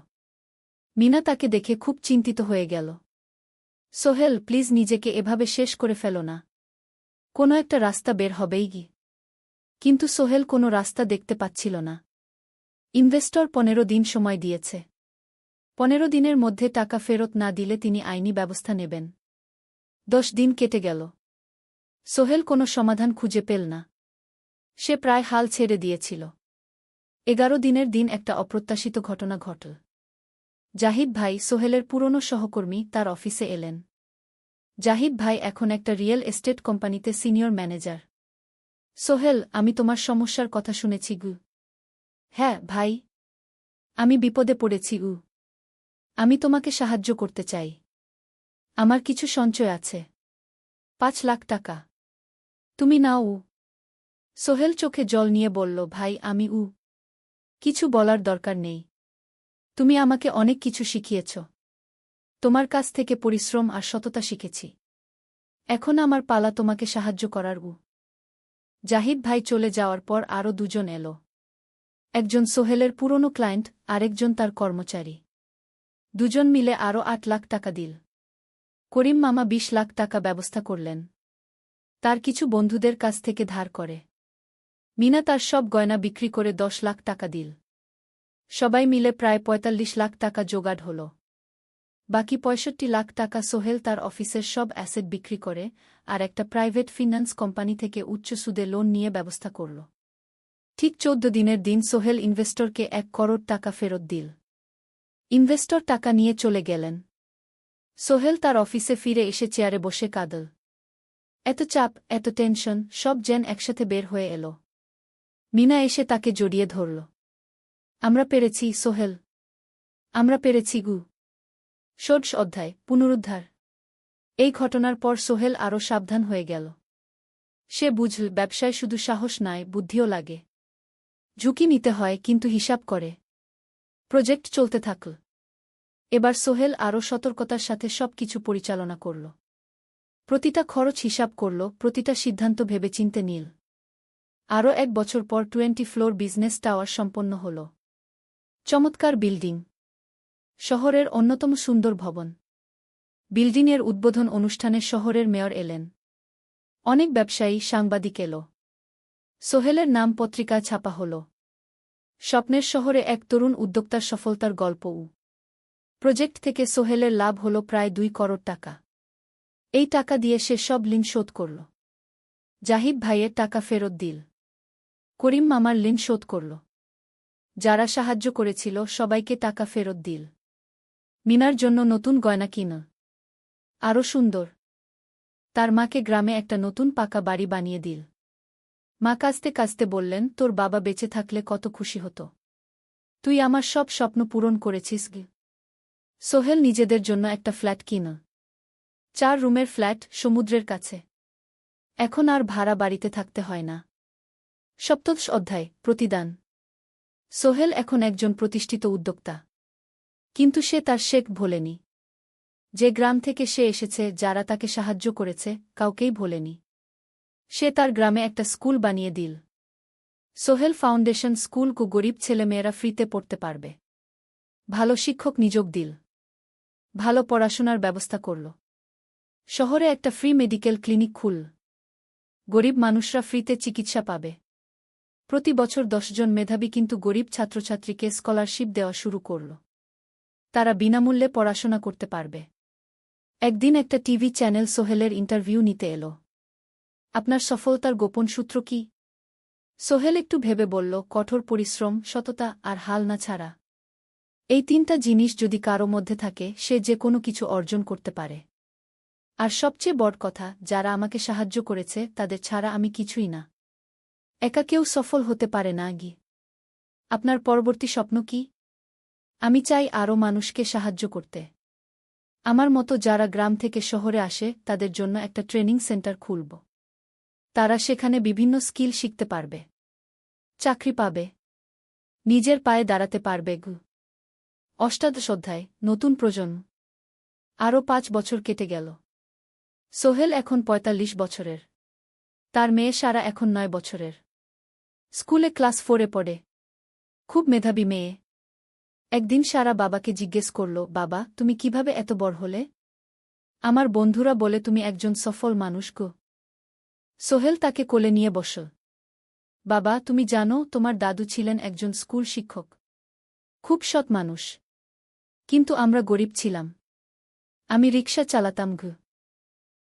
মিনা তাকে দেখে খুব চিন্তিত হয়ে গেল। সোহেল, প্লিজ নিজেকে এভাবে শেষ করে ফেলো না। কোনো একটা রাস্তা বের হবেই কি। কিন্তু সোহেল কোনো রাস্তা দেখতে পাচ্ছিল না। ইনভেস্টর ১৫ দিন সময় দিয়েছে। ১৫ দিনের মধ্যে টাকা ফেরত না দিলে তিনি আইনি ব্যবস্থা নেবেন। ১০ দিন কেটে গেল। সোহেল কোনো সমাধান খুঁজে পেল না। সে প্রায় হাল ছেড়ে দিয়েছিল। 11 দিনের দিন একটা অপ্রত্যাশিত ঘটনা ঘটল। জাহিদ ভাই, সোহেলের পুরনো সহকর্মী, তার অফিসে এলেন। জাহিদ ভাই এখন একটা রিয়েল এস্টেট কোম্পানিতে সিনিয়র ম্যানেজার। সোহেল, আমি তোমার সমস্যার কথা শুনেছি গু। হ্যাঁ ভাই, আমি বিপদে পড়েছি গু। আমি তোমাকে সাহায্য করতে চাই। আমার কিছু সঞ্চয় আছে, 5 লাখ টাকা। তুমি নাও। সোহেল চোখে জল নিয়ে বলল, ভাই আমি কিছু বলার দরকার নেই। তুমি আমাকে অনেক কিছু শিখিয়েছ। তোমার কাছ থেকে পরিশ্রম আর সততা শিখেছি। এখন আমার পালা তোমাকে সাহায্য করার। জাহিদ ভাই চলে যাওয়ার পর আরও দুজন এলো। একজন সোহেলের পুরনো ক্লায়েন্ট, আরেকজন তার কর্মচারী। দুজন মিলে আরও 8 লাখ টাকা দিল। করিম মামা 20 লাখ টাকা ব্যবস্থা করলেন, তার কিছু বন্ধুদের কাছ থেকে ধার করে। মিনা তার সব গয়না বিক্রি করে 10 লাখ টাকা দিল। সবাই মিলে প্রায় 45 লাখ টাকা জোগাড় হল। বাকি 65 লাখ টাকা সোহেল তার অফিসের সব অ্যাসেট বিক্রি করে আর একটা প্রাইভেট ফিন্যান্স কোম্পানি থেকে উচ্চ সুদে লোন নিয়ে ব্যবস্থা করল। ঠিক 14 দিনের দিন সোহেল ইনভেস্টরকে 1 করোড় টাকা ফেরত দিল। ইনভেস্টর টাকা নিয়ে চলে গেলেন। সোহেল তার অফিসে ফিরে এসে চেয়ারে বসে কাঁদল। এত চাপ, এত টেনশন, সব যেন একসাথে বের হয়ে এলো। মিনা এসে তাকে জড়িয়ে ধরল। আমরা পেরেছি সোহেল, আমরা পেরেছি গু। ষোড়শ অধ্যায়, পুনরুদ্ধার। এই ঘটনার পর সোহেল আরও সাবধান হয়ে গেল। সে বুঝল, ব্যবসায় শুধু সাহস নয়, বুদ্ধিও লাগে। ঝুঁকি নিতে হয়, কিন্তু হিসাব করে। প্রজেক্ট চলতে থাকল। এবার সোহেল আরও সতর্কতার সাথে সবকিছু পরিচালনা করল। প্রতিটা খরচ হিসাব করল, প্রতিটা সিদ্ধান্ত ভেবেচিন্তে নিল। আরও 1 বছর পর 20 ফ্লোর বিজনেস টাওয়ার সম্পন্ন হল। চমৎকার বিল্ডিং, শহরের অন্যতম সুন্দর ভবন। বিল্ডিংয়ের উদ্বোধন অনুষ্ঠানে শহরের মেয়র এলেন। অনেক ব্যবসায়ী, সাংবাদিক এলো। সোহেলের নাম পত্রিকায় ছাপা হল। স্বপ্নের শহরে এক তরুণ উদ্যোক্তার সফলতার গল্প। প্রজেক্ট থেকে সোহেলের লাভ হল প্রায় 2 করোড় টাকা। এই টাকা দিয়ে সে সব ঋণ শোধ করল। জাহিদ ভাইয়ের টাকা ফেরত দিল। করিম মামার ঋণ শোধ করল। যারা সাহায্য করেছিল সবাইকে টাকা ফেরত দিল। মিনার জন্য নতুন গয়না কিন, আরও সুন্দর। তার মাকে গ্রামে একটা নতুন পাকা বাড়ি বানিয়ে দিল। মা কাঁদতে কাঁদতে বললেন, তোর বাবা বেঁচে থাকলে কত খুশি হতো। তুই আমার সব স্বপ্ন পূরণ করেছিস গে। সোহেল নিজেদের জন্য একটা ফ্ল্যাট কিন, 4 রুমের ফ্ল্যাট, সমুদ্রের কাছে। এখন আর ভাড়া বাড়িতে থাকতে হয় না। সপ্তদশ অধ্যায়, প্রতিদান। সোহেল এখন একজন প্রতিষ্ঠিত উদ্যোক্তা। কিন্তু সে তার শেখ ভোলেনি। যে গ্রাম থেকে সে এসেছে, যারা তাকে সাহায্য করেছে, কাউকেই ভোলেনি। সে তার গ্রামে একটা স্কুল বানিয়ে দিল। সোহেল ফাউন্ডেশন স্কুল, গরিব ছেলেমেয়েরা ফ্রিতে পড়তে পারবে। ভালো শিক্ষক নিযোগ দিল। ভালো পড়াশোনার ব্যবস্থা করল। শহরে একটা ফ্রি মেডিকেল ক্লিনিক খুলল। গরিব মানুষরা ফ্রিতে চিকিৎসা পাবে। প্রতি বছর 10 জন মেধাবী কিন্তু গরিব ছাত্রছাত্রীকে স্কলারশিপ দেওয়া শুরু করল। তারা বিনামূল্যে পড়াশোনা করতে পারবে। একদিন একটা টিভি চ্যানেল সোহেলের ইন্টারভিউ নিতে এলো। আপনার সফলতার গোপন সূত্র কি? সোহেল একটু ভেবে বলল, কঠোর পরিশ্রম, সততা আর হাল না ছাড়া। এই 3টা জিনিস যদি কারো মধ্যে থাকে, সে যে কোনো কিছু অর্জন করতে পারে। আর সবচেয়ে বড় কথা, যারা আমাকে সাহায্য করেছে তাদের ছাড়া আমি কিছুই না। একা কেউ সফল হতে পারে না গি। আপনার পরবর্তী স্বপ্ন কি? আমি চাই আরও মানুষকে সাহায্য করতে। আমার মতো যারা গ্রাম থেকে শহরে আসে, তাদের জন্য একটা ট্রেনিং সেন্টার খুলব। তারা সেখানে বিভিন্ন স্কিল শিখতে পারবে, চাকরি পাবে, নিজের পায়ে দাঁড়াতে পারবে। অষ্টাদশ অধ্যায়, নতুন প্রজন্ম। আরও 5 বছর কেটে গেল। সোহেল এখন 45 বছরের। তার মেয়ে সারা এখন 9 বছরের। স্কুলে ক্লাস 4-এ পড়ে। খুব মেধাবী মেয়ে। একদিন সারা বাবাকে জিজ্ঞেস করল, বাবা, তুমি কিভাবে এত বড় হলে? আমার বন্ধুরা বলে তুমি একজন সফল মানুষ গো। সোহেল তাকে কোলে নিয়ে বসল। বাবা, তুমি জানো, তোমার দাদু ছিলেন একজন স্কুল শিক্ষক। খুব সৎ মানুষ। কিন্তু আমরা গরিব ছিলাম। আমি রিকশা চালাতাম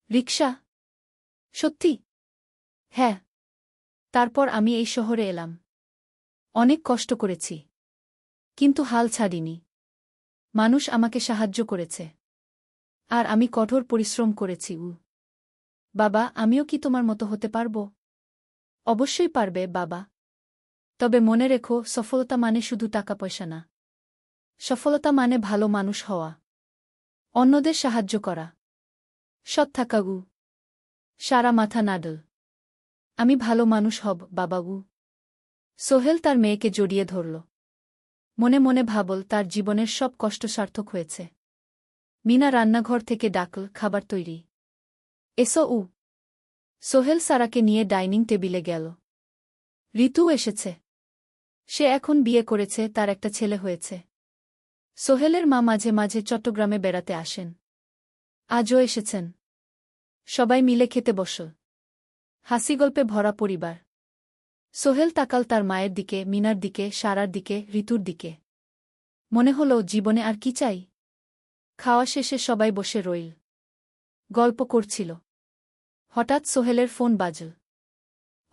রিকশা? সত্যি? হ্যাঁ। তারপর আমি এই শহরে এলাম। অনেক কষ্ট করেছি, কিন্তু হাল ছাড়িনি। মানুষ আমাকে সাহায্য করেছে, আর আমি কঠোর পরিশ্রম করেছি। বাবা, আমিও কি তোমার মতো হতে পারব? অবশ্যই পারবে বাবা। তবে মনে রেখো, সফলতা মানে শুধু টাকা পয়সা না। সফলতা মানে ভালো মানুষ হওয়া, অন্যদের সাহায্য করা, সৎ থাকা। সারা মাথা নাডল। আমি ভালো মানুষ হব বাবা। সোহেল তার মেয়েকে জড়িয়ে ধরল। মনে মনে ভাবল তার জীবনের সব কষ্ট সার্থক হয়েছে। মিনা রান্নাঘর থেকে ডাকল, খাবার তৈরি। এসো। সোহেল সারাকে নিয়ে ডাইনিং টেবিলে গেল। ঋতু এসেছে। সে এখন বিয়ে করেছে, তার একটা ছেলে হয়েছে। সোহেলের মা মাঝে মাঝে চট্টগ্রামে বেড়াতে আসেন। আজও এসেছেন। সবাই মিলে খেতে বসল। হাসিগল্পে ভরা পরিবার। সোহেল তাকাল তার মায়ের দিকে, মিনার দিকে, সারার দিকে, ঋতুর দিকে। মনে হল, জীবনে আর কি চাই? খাওয়া শেষে সবাই বসে রইল, গল্প করছিল। হঠাৎ সোহেলের ফোন বাজল।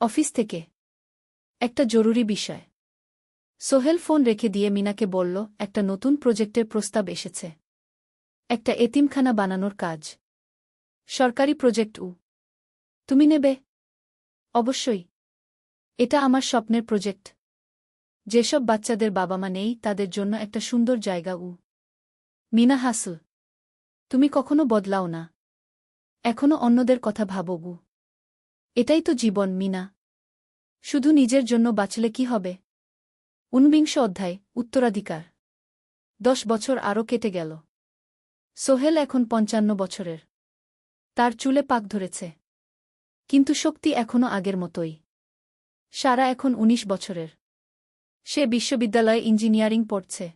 অফিস থেকে একটা জরুরি বিষয়। সোহেল ফোন রেখে দিয়ে মিনাকে বলল, একটা নতুন প্রজেক্টের প্রস্তাব এসেছে। একটা এতিমখানা বানানোর কাজ। সরকারি প্রজেক্ট। তুমি নেবে? অবশ্যই। এটা আমার স্বপ্নের প্রজেক্ট। যেসব বাচ্চাদের বাবা মা নেই, তাদের জন্য একটা সুন্দর জায়গা। মিনা হাসল। তুমি কখনো বদলাও না, এখনো অন্যদের কথা ভাবো। এটাই তো জীবন মিনা। শুধু নিজের জন্য বাঁচলে কি হবে? 49 অধ্যায়, উত্তরাধিকার। 10 বছর আরও কেটে গেল। সোহেল এখন 55 বছরের। তার চুলে পাক ধরেছে, কিন্তু শক্তি এখনও আগের মতোই। সারা এখন 19 বছরের। সে বিশ্ববিদ্যালয়ে ইঞ্জিনিয়ারিং পড়ছে।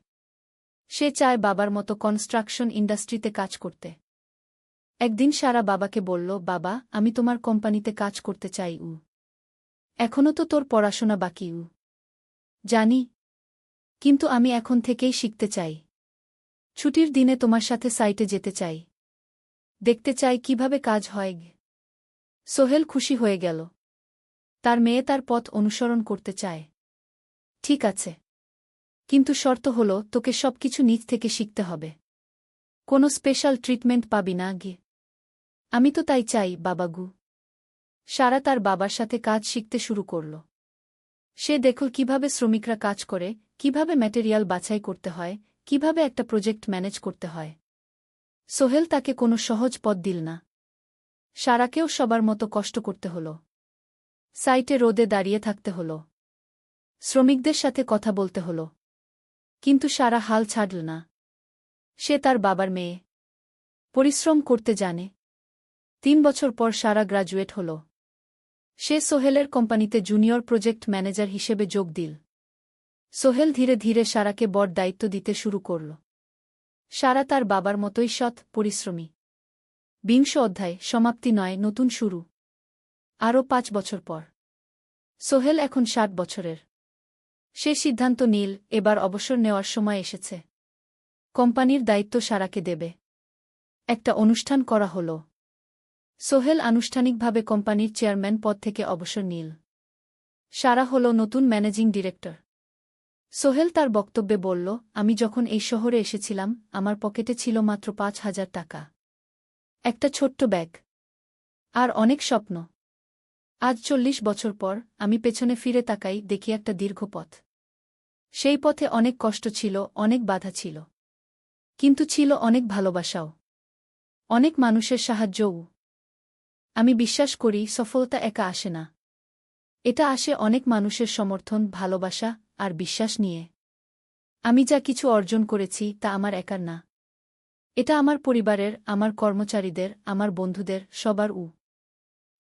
সে চায় বাবার মতো কনস্ট্রাকশন ইন্ডাস্ট্রিতে কাজ করতে। একদিন সারা বাবাকে বলল, বাবা, আমি তোমার কোম্পানিতে কাজ করতে চাই। এখনও তো তোর পড়াশোনা বাকি। জানি, কিন্তু আমি এখন থেকেই শিখতে চাই। ছুটির দিনে তোমার সাথে সাইটে যেতে চাই, দেখতে চাই কিভাবে কাজ হয়। সোহেল খুশি হয়ে গেল। তার মেয়ে তার পথ অনুসরণ করতে চায়। ঠিক আছে, কিন্তু শর্ত হল, তোকে সবকিছু নিজ থেকে শিখতে হবে। কোনো স্পেশাল ট্রিটমেন্ট পাবি না। আমি তো তাই চাই বাবাগু। সারা তার বাবার সাথে কাজ শিখতে শুরু করল। সে দেখল কিভাবে শ্রমিকরা কাজ করে, কিভাবে ম্যাটেরিয়াল বাছাই করতে হয়, কিভাবে একটা প্রজেক্ট ম্যানেজ করতে হয়। সোহেল তাকে কোনো সহজ পথ দিল না। সারাকেও সবার মতো কষ্ট করতে হল। সাইটে রোদে দাঁড়িয়ে থাকতে হল, শ্রমিকদের সাথে কথা বলতে হল। কিন্তু সারা হাল ছাড়ল না। সে তার বাবার মেয়ে, পরিশ্রম করতে জানে। 3 বছর পর সারা গ্রাজুয়েট হল। সে সোহেলের কোম্পানিতে জুনিয়র প্রজেক্ট ম্যানেজার হিসেবে যোগ দিল। সোহেল ধীরে ধীরে সারাকে বড় দায়িত্ব দিতে শুরু করল। সারা তার বাবার মতোই সৎ, পরিশ্রমী। 20 অধ্যায়, সমাপ্তি নয়, নতুন শুরু। আরও 5 বছর পর সোহেল এখন 60 বছরের। সে সিদ্ধান্ত নিল, এবার অবসর নেওয়ার সময় এসেছে। কোম্পানির দায়িত্ব সারাকে দেবে। একটা অনুষ্ঠান করা হল। সোহেল আনুষ্ঠানিকভাবে কোম্পানির চেয়ারম্যান পদ থেকে অবসর নিল। সারা হল নতুন ম্যানেজিং ডিরেক্টর। সোহেল তার বক্তব্যে বলল, আমি যখন এই শহরে এসেছিলাম, আমার পকেটে ছিল মাত্র 5,000 টাকা, একটা ছোট্ট ব্যাগ, আর অনেক স্বপ্ন। আজ 40 বছর পর আমি পেছনে ফিরে তাকাই, দেখি একটা দীর্ঘ পথ। সেই পথে অনেক কষ্ট ছিল, অনেক বাধা ছিল, কিন্তু ছিল অনেক ভালোবাসাও, অনেক মানুষের সাহায্যও। আমি বিশ্বাস করি, সফলতা একা আসে না। এটা আসে অনেক মানুষের সমর্থন, ভালোবাসা আর বিশ্বাস নিয়ে। আমি যা কিছু অর্জন করেছি, তা আমার একার না। এটা আমার পরিবারের, আমার কর্মচারীদের, আমার বন্ধুদের, সবার।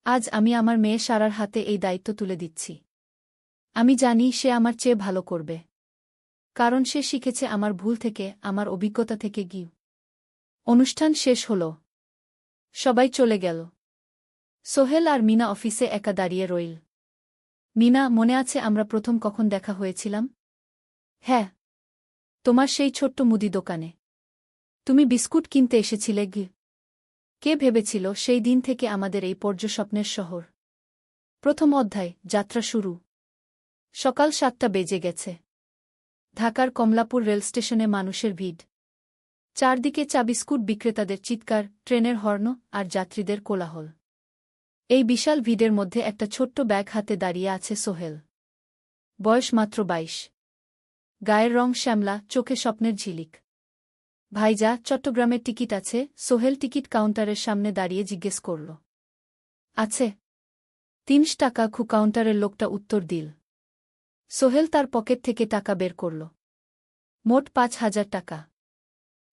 আজ আমি আমার মেয়ে সারার হাতে এই দায়িত্ব তুলে দিচ্ছি। আমি জানি সে আমার চেয়ে ভালো করবে, কারণ সে শিখেছে আমার ভুল থেকে, আমার অভিজ্ঞতা থেকে। অনুষ্ঠান শেষ হল। সবাই চলে গেল। সোহেল আর মিনা অফিসে একা দাঁড়িয়ে রইল। মিনা, মনে আছে আমরা প্রথম কখন দেখা হয়েছিলাম? হ্যাঁ, তোমার সেই ছোট্ট মুদি দোকানে। তুমি বিস্কুট কিনতে এসেছিলে। কে ভেবেছিল সেই দিন থেকে আমাদের এই পর্যস্বপ্নের শহর? প্রথম অধ্যায়, যাত্রা শুরু। সকাল ৭টা বেজে গেছে। ঢাকার কমলাপুর রেলস্টেশনে মানুষের ভিড়। চারদিকে চা বিস্কুট বিক্রেতাদের চিৎকার, ট্রেনের হর্ন আর যাত্রীদের কোলাহল। এই বিশাল ভিড়ের মধ্যে একটা ছোট্ট ব্যাগ হাতে দাঁড়িয়ে আছে সোহেল। বয়স মাত্র ২২। গায়ের রং শ্যামলা, চোখে স্বপ্নের ঝিলিক। ভাইজা, চট্টগ্রামের টিকিট আছে? সোহেল টিকিট কাউন্টারের সামনে দাঁড়িয়ে জিজ্ঞেস করল। আছে। ৩০ টাকা। কাউন্টারের লোকটা উত্তর দিল। সোহেল তার পকেট থেকে টাকা বের করল। মোট ৫,০০০ টাকা।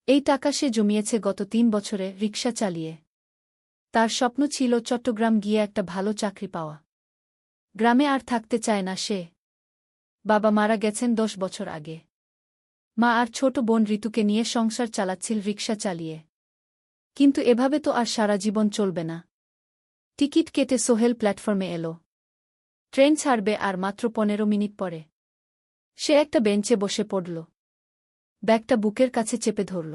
এই টাকা সে জমিয়েছে গত ৩ বছরে রিকশা চালিয়ে। তার স্বপ্ন ছিল চট্টগ্রাম গিয়ে একটা ভালো চাকরি পাওয়া। গ্রামে আর থাকতে চায় না সে। বাবা মারা গেছেন ১০ বছর আগে। মা আর ছোট বোন ঋতুকে নিয়ে সংসার চালাচ্ছিল রিকশা চালিয়ে। কিন্তু এভাবে তো আর সারা জীবন চলবে না। টিকিট কেটে সোহেল প্ল্যাটফর্মে এলো। ট্রেন ছাড়বে আর মাত্র ১৫ মিনিট পরে। সে একটা বেঞ্চে বসে পড়ল। ব্যাগটা বুকের কাছে চেপে ধরল।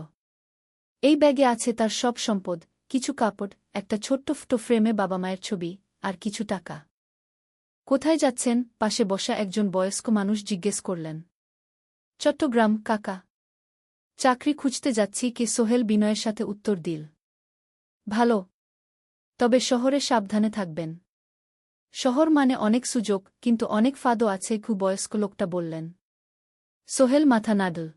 এই ব্যাগে আছে তার সব সম্পদ, কিছু কাপড়, একটা ছোট্ট ফটো ফ্রেমে বাবা মায়ের ছবি, আর কিছু টাকা। কোথায় যাচ্ছেন? পাশে বসা একজন বয়স্ক মানুষ জিজ্ঞেস করলেন। চট্টগ্রাম কাকা। চাকরি খুঁজতে যাচ্ছি। কে? সোহেল বিনয়ের সাথে উত্তর দিল। ভালো। তবে শহরে সাবধানে থাকবেন। শহর মানে অনেক সুযোগ, কিন্তু অনেক ফাঁদও আছে। বয়স্ক লোকটা বললেন। সোহেল মাথা নাড়ল।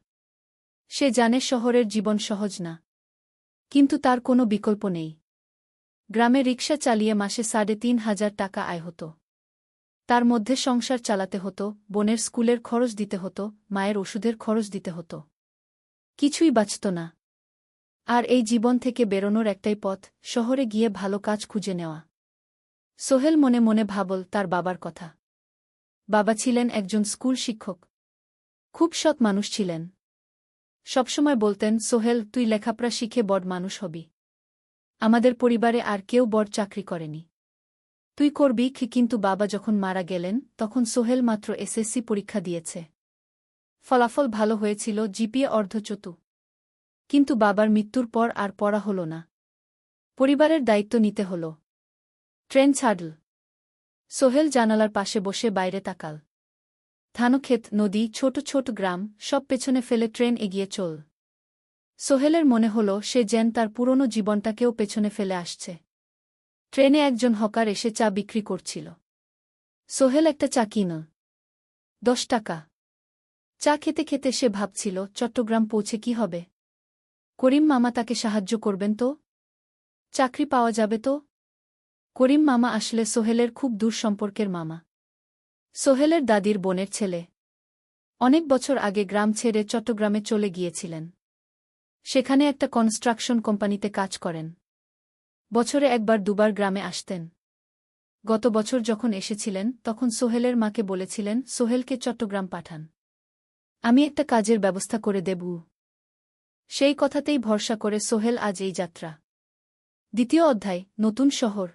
সে জানে শহরের জীবন সহজ না। কিন্তু তার কোনো বিকল্প নেই। গ্রামে রিকশা চালিয়ে মাসে ৩,৫০০ টাকা আয় হতো। তার মধ্যে সংসার চালাতে হতো, বোনের স্কুলের খরচ দিতে হতো, মায়ের ওষুধের খরচ দিতে হতো। কিছুই বাঁচত না। আর এই জীবন থেকে বেরোনোর একটাই পথ, শহরে গিয়ে ভালো কাজ খুঁজে নেওয়া। সোহেল মনে মনে ভাবল তার বাবার কথা। বাবা ছিলেন একজন স্কুল শিক্ষক। খুব সৎ মানুষ ছিলেন। সবসময় বলতেন, সোহেল, তুই লেখাপড়া শিখে বড় মানুষ হবি। আমাদের পরিবারে আর কেউ বড় চাকরি করেনি। তুই করবি। কিন্তু বাবা যখন মারা গেলেন তখন সোহেল মাত্র এসএসসি পরীক্ষা দিয়েছে। ফলাফল ভালো হয়েছিল, জিপিএ অর্ধচতু। কিন্তু বাবার মৃত্যুর পর আর পড়া হল না। পরিবারের দায়িত্ব নিতে হল। ট্রেন ছাড়ল। সোহেল জানালার পাশে বসে বাইরে তাকাল। ধানক্ষেত, নদী, ছোট ছোট গ্রাম, সব পেছনে ফেলে ট্রেন এগিয়ে চল। সোহেলের মনে হল সে যেন তার পুরনো জীবনটাকেও পেছনে ফেলে আসছে। ট্রেনে একজন হকার এসে চা বিক্রি করছিল। সোহেল একটা চা কিনল। ১০ টাকা। চা খেতে খেতে সে ভাবছিল, চট্টগ্রাম পৌঁছে কি হবে? করিম মামা তাকে সাহায্য করবেন তো? চাকরি পাওয়া যাবে তো? করিম মামা আসলে সোহেলের খুব দূর সম্পর্কের মামা। সোহেলের দাদির বোনের ছেলে। অনেক বছর আগে গ্রাম ছেড়ে চট্টগ্রামে চলে গিয়েছিলেন। সেখানে একটা কনস্ট্রাকশন কোম্পানিতে কাজ করেন। বছরে একবার দুবার গ্রামে আসতেন। গত বছর যখন এসেছিলেন তখন সোহেলের মাকে বলেছিলেন সোহেলকে চট্টগ্রাম পাঠান। আমি একটা কাজের ব্যবস্থা করে দেব। সেই কথাতেই ভরসা করে সোহেল আজ এই যাত্রা। দ্বিতীয় অধ্যায়, নতুন শহর।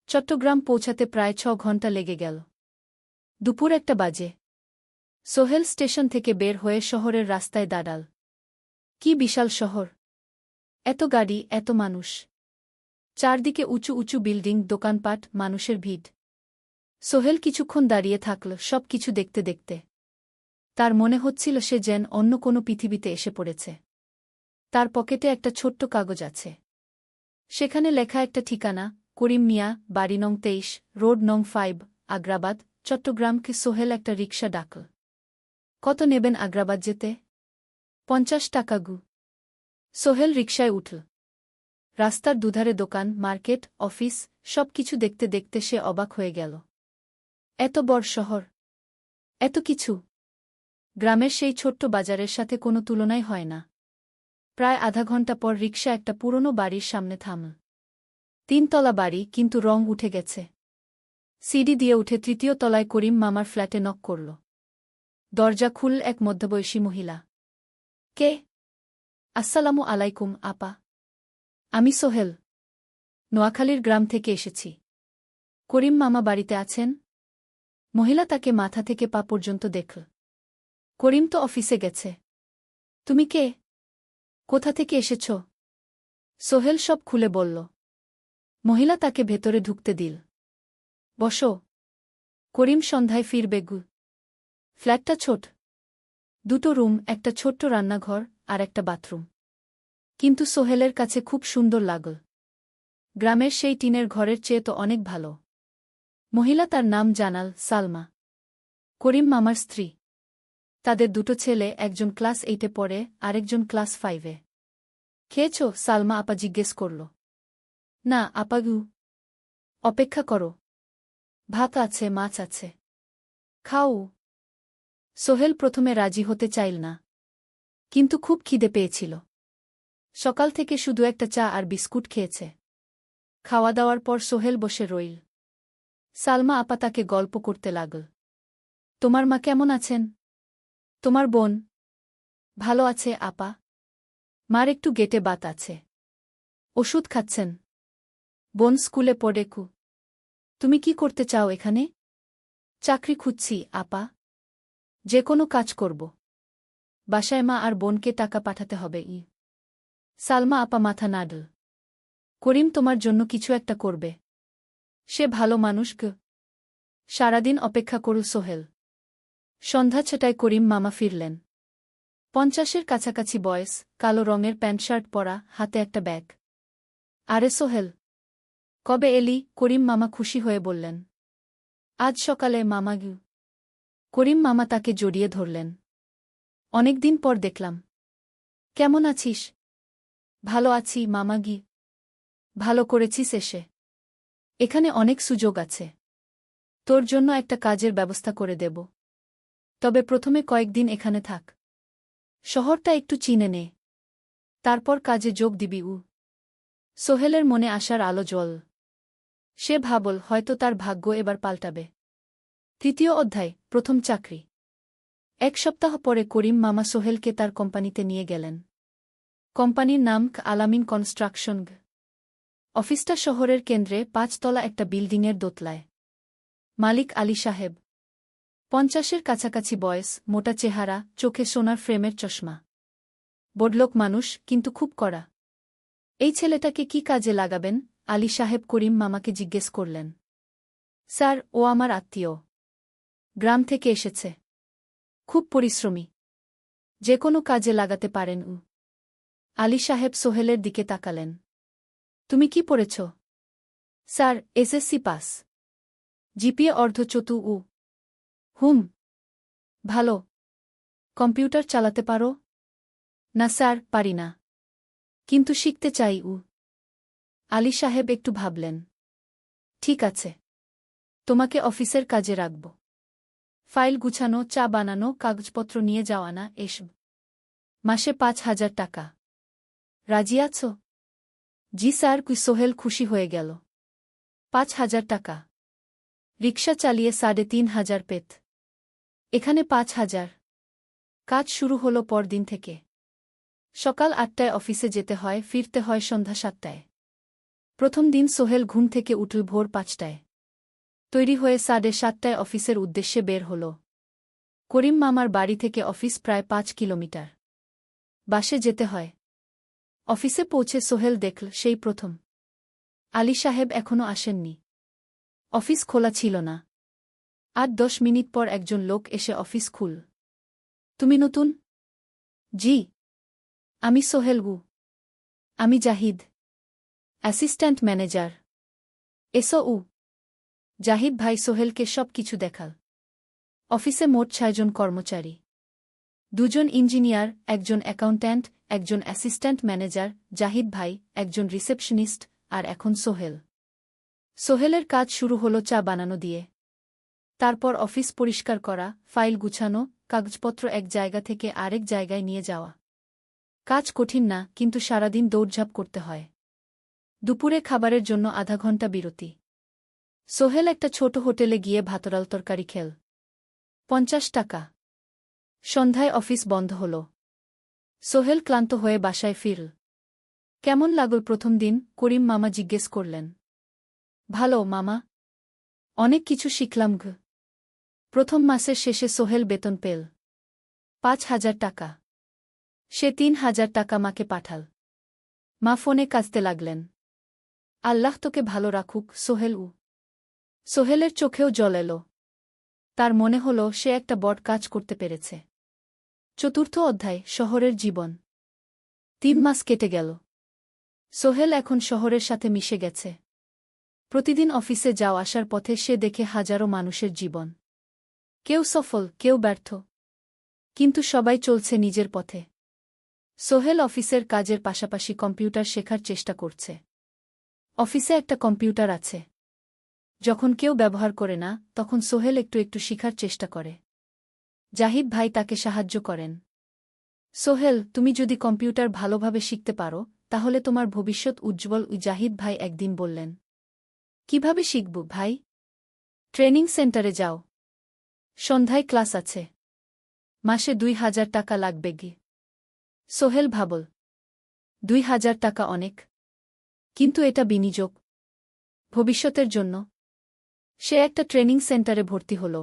চট্টগ্রাম পৌঁছাতে প্রায় ৬ ঘণ্টা লেগে গেল। দুপুর ১টা বাজে। সোহেল স্টেশন থেকে বের হয়ে শহরের রাস্তায় দাঁড়াল। কি বিশাল শহর! এত গাড়ি, এত মানুষ। চারদিকে উঁচু উঁচু বিল্ডিং, দোকানপাট, মানুষের ভিড়। সোহেল কিছুক্ষণ দাঁড়িয়ে থাকল সব কিছু দেখতে দেখতে। তার মনে হচ্ছিল সে যেন অন্য কোনো পৃথিবীতে এসে পড়েছে। তার পকেটে একটা ছোট্ট কাগজ আছে। সেখানে লেখা একটা ঠিকানা, করিম মিয়া, বাড়ি নং ২৩, রোড নং ৫, আগ্রাবাদ, চট্টগ্রাম। সোহেল একটা রিকশা ডাকল। কত নেবেন আগ্রাবাদ যেতে? ৫০ টাকা। সোহেল রিকশায় উঠল। রাস্তার দুধারে দোকান, মার্কেট, অফিস, সব কিছু দেখতে দেখতে সে অবাক হয়ে গেল। এত বড় শহর, এত কিছু! গ্রামের সেই ছোট্ট বাজারের সাথে কোনো তুলনাই হয় না। প্রায় আধা ঘণ্টা পর রিকশা একটা পুরনো বাড়ির সামনে থামল। ৩ তলা বাড়ি, কিন্তু রং উঠে গেছে। সিঁড়ি দিয়ে উঠে ৩য় তলায় করিম মামার ফ্ল্যাটে নক করল। দরজা খুলল এক মধ্যবয়সী মহিলা। কে? আসসালামু আলাইকুম আপা। আমি সোহেল। নোয়াখালীর গ্রাম থেকে এসেছি। করিম মামা বাড়িতে আছেন? মহিলা তাকে মাথা থেকে পা পর্যন্ত দেখল। করিম তো অফিসে গেছে। তুমি কে? কোথা থেকে এসেছ? সোহেল সব খুলে বলল। মহিলা তাকে ভেতরে ঢুকতে দিল। বসো। করিম সন্ধ্যায় ফিরবে গু। ফ্ল্যাটটা ছোট। 2টো রুম, একটা ছোট্ট রান্নাঘর আর একটা বাথরুম। কিন্তু সোহেলের কাছে খুব সুন্দর লাগল। গ্রামের সেই টিনের ঘরের চেয়ে তো অনেক ভালো। মহিলা, তার নাম জানাল সালমা, করিম মামার স্ত্রী। তাদের 2টো ছেলে, একজন ক্লাস 8-এ পড়ে, আরেকজন ক্লাস 5-এ। খেয়েছ? সালমা আপা জিজ্ঞেস করল। না আপা গু। অপেক্ষা করো। ভাত আছে, মাছ আছে। খাও। সোহেল প্রথমে রাজি হতে চাইল না, কিন্তু খুব খিদে পেয়েছিল। সকাল থেকে শুধু একটা চা আর বিস্কুট খেয়েছে। খাওয়া দাওয়ার পর সোহেল বসে রইল। সালমা আপা তাকে গল্প করতে লাগল। তোমার মা কেমন আছেন? তোমার বোন? ভালো আছে আপা। মার একটু গেটে বাত আছে। ওষুধ খাচ্ছেন। বোন স্কুলে পড়ে কু। তুমি কি করতে চাও এখানে? চাকরি খুঁজছি আপা। যে কোনো কাজ করব। বাসায় মা আর বোনকে টাকা পাঠাতে হবে। সালমা আপা মাথা নাড়ল। করিম তোমার জন্য কিছু একটা করবে। সে ভালো মানুষ গ। সারাদিন অপেক্ষা করু সোহেল। সন্ধ্যা 6টায় করিম মামা ফিরলেন। 50-এর কাছাকাছি বয়স, কালো রঙের প্যান্ট শার্ট পরা, হাতে একটা ব্যাগ। আরে সোহেল, কবে এলি? করিম মামা খুশি হয়ে বললেন। আজ সকালে মামা গু। করিম মামা তাকে জড়িয়ে ধরলেন। অনেকদিন পর দেখলাম। কেমন আছিস? ভালো আছি মামা গি। ভালো করেছিস এসে। এখানে অনেক সুযোগ আছে। তোর জন্য একটা কাজের ব্যবস্থা করে দেব। তবে প্রথমে কয়েকদিন এখানে থাক। শহরটা একটু চিনে নে। তারপর কাজে যোগ দিবি। সোহেলের মনে আসার আলো জ্বল। সে ভাবল হয়তো তার ভাগ্য এবার পাল্টাবে। 3য় অধ্যায়, প্রথম চাকরি। 1 সপ্তাহ পরে করিম মামা সোহেলকে তার কোম্পানিতে নিয়ে গেলেন। কোম্পানির নাম আলামিন কনস্ট্রাকশন। অফিসটা শহরের কেন্দ্রে, 5 তলা একটা বিল্ডিংয়ের দোতলায়। মালিক আলী সাহেব। 50-এর কাছাকাছি বয়স, মোটা চেহারা, চোখে সোনার ফ্রেমের চশমা। বড়লোক মানুষ, কিন্তু খুব কড়া। এই ছেলেটাকে কি কাজে লাগাবেন? আলী সাহেব করিম মামাকে জিজ্ঞেস করলেন। স্যার, ও আমার আত্মীয়। গ্রাম থেকে এসেছে। খুব পরিশ্রমী। যে কোনো কাজে লাগাতে পারেন। আলী সাহেব সোহেলের দিকে তাকালেন। তুমি কি পড়েছ? Sir, SSC pass. জিপিএ অর্ধচতু। হুম। ভালো। কম্পিউটার চালাতে পারো? না স্যার, পারি না। কিন্তু শিখতে চাই। আলী সাহেব একটু ভাবলেন। ঠিক আছে। তোমাকে অফিসের কাজে রাখব। ফাইল গুছানো, চা বানানো, কাগজপত্র নিয়ে যাওয়া, না এসব। মাসে 5,000 টাকা। রাজি আছো? জি স্যার। সোহেল খুশি হয়ে গেল। 5,000 টাকা। রিকশা চালিয়ে 3,500 পেত। এখানে 5,000। কাজ শুরু হলো পরদিন থেকে। সকাল 8টায় অফিসে যেতে হয়, ফিরতে হয় সন্ধ্যা 7টায়। প্রথম দিন সোহেল ঘুম থেকে উঠল ভোর 5টায়। তৈরি হয়ে 7:30টায় অফিসের উদ্দেশ্যে বের হল। করিম মামার বাড়ি থেকে অফিস প্রায় 5 কিলোমিটার। বাসে যেতে হয়। অফিসে পৌঁছে সোহেল দেখল সেই প্রথম আলী সাহেব এখনো আসেননি। অফিস খোলা ছিল না। 8-10 মিনিট পর একজন লোক এসে অফিস খুল। তুমি নতুন? জি। আমি সোহেল গু। আমি জাহিদ, অ্যাসিস্ট্যান্ট ম্যানেজার। এসো। জাহিদ ভাই সোহেলকে সব কিছু দেখাল। অফিসে মোট 6 জন কর্মচারী। 2 জন ইঞ্জিনিয়ার, একজন অ্যাকাউন্ট্যান্ট, একজন অ্যাসিস্ট্যান্ট ম্যানেজার, জাহিদ ভাই, একজন রিসেপশনিস্ট, আর এখন সোহেল। সোহেলের কাজ শুরু হলো চা বানানো দিয়ে। তারপর অফিস পরিষ্কার করা, ফাইল গুছানো, কাগজপত্র এক জায়গা থেকে আরেক জায়গায় নিয়ে যাওয়া। কাজ কঠিন না, কিন্তু সারাদিন দৌড়ঝাঁপ করতে হয়। দুপুরে খাবারের জন্য আধা ঘন্টা বিরতি। সোহেল একটা ছোট হোটেলে গিয়ে ভাতরাল তরকারি খেল। 50 টাকা। সন্ধ্যায় অফিস বন্ধ হল। সোহেল ক্লান্ত হয়ে বাসায় ফিরল। কেমন লাগল প্রথম দিন? করিম মামা জিজ্ঞেস করলেন। ভালো মামা। অনেক কিছু শিখলাম। প্রথম মাসের শেষে সোহেল বেতন পেল 5,000 টাকা। সে 3,000 টাকা মাকে পাঠাল। মা ফোনে কাঁদতে লাগলেন। আল্লাহ তোকে ভালো রাখুক সোহেল। সোহেলের চোখেও জল এলো। তার মনে হল সে একটা বড় কাজ করতে পেরেছে। চতুর্থ অধ্যায়, শহরের জীবন। 3 মাস কেটে গেল। সোহেল এখন শহরের সাথে মিশে গেছে। প্রতিদিন অফিসে যাও আসার পথে সে দেখে হাজারো মানুষের জীবন। কেউ সফল, কেউ ব্যর্থ, কিন্তু সবাই চলছে নিজের পথে। সোহেল অফিসের কাজের পাশাপাশি কম্পিউটার শেখার চেষ্টা করছে। অফিসে একটা কম্পিউটার আছে। যখন কেউ ব্যবহার করে না, তখন সোহেল একটু একটু শিখার চেষ্টা করে। জাহিদ ভাই তাকে সাহায্য করেন। সোহেল, তুমি যদি কম্পিউটার ভালোভাবে শিখতে পারো, তাহলে তোমার ভবিষ্যৎ উজ্জ্বল। জাহিদ ভাই একদিন বললেন। কিভাবে শিখব ভাই? ট্রেনিং সেন্টারে যাও। সন্ধ্যায় ক্লাস আছে। মাসে 2000 টাকা লাগবে গি। সোহেল ভাবল, 2000 টাকা অনেক, কিন্তু এটা বিনিয়োগ, ভবিষ্যতের জন্য। সে একটা ট্রেনিং সেন্টারে ভর্তি হল।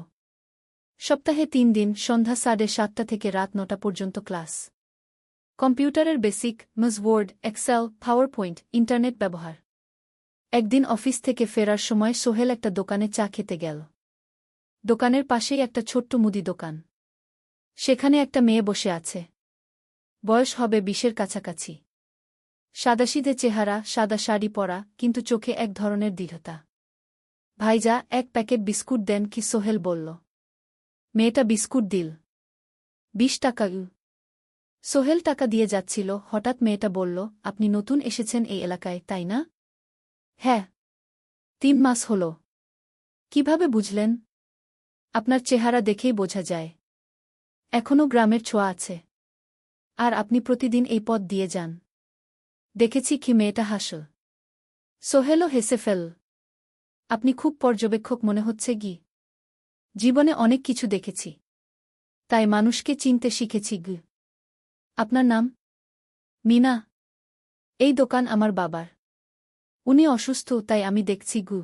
সপ্তাহে 3 দিন, সন্ধ্যা 7:30 থেকে রাত 9টা পর্যন্ত ক্লাস। কম্পিউটারের basic, MS Word, Excel, PowerPoint, internet ব্যবহার। একদিন অফিস থেকে ফেরার সময় সোহেল একটা দোকানে চা খেতে গেল। দোকানের পাশেই একটা ছোট্ট মুদি দোকান। সেখানে একটা মেয়ে বসে আছে। বয়স হবে 20-এর কাছাকাছি। সাদাসিধে চেহারা, সাদা শাড়ি পরা, কিন্তু চোখে এক ধরনের দৃঢ়তা। ভাইজা, 1 প্যাকেট বিস্কুট দেন কি? সোহেল বলল। মেয়েটা বিস্কুট দিল। 20 টাকা। সোহেল টাকা দিয়ে যাচ্ছিল, হঠাৎ মেয়েটা বলল, আপনি নতুন এসেছেন এই এলাকায়, তাই না? হ্যাঁ। 3 মাস হল। কিভাবে বুঝলেন? আপনার চেহারা দেখেই বোঝা যায়। এখনও গ্রামের ছোঁয়া আছে। আর আপনি প্রতিদিন এই পথ দিয়ে যান। দেখেছি কি? মেয়েটা হাসল। সোহেলও হেসে ফেল। আপনি খুব পর্যবেক্ষক মনে হচ্ছে গি। জীবনে অনেক কিছু দেখেছি, তাই মানুষকে চিনতে শিখেছি গি। আপনার নাম? মিনা। এই দোকান আমার বাবার। উনি অসুস্থ, তাই আমি দেখছি গু।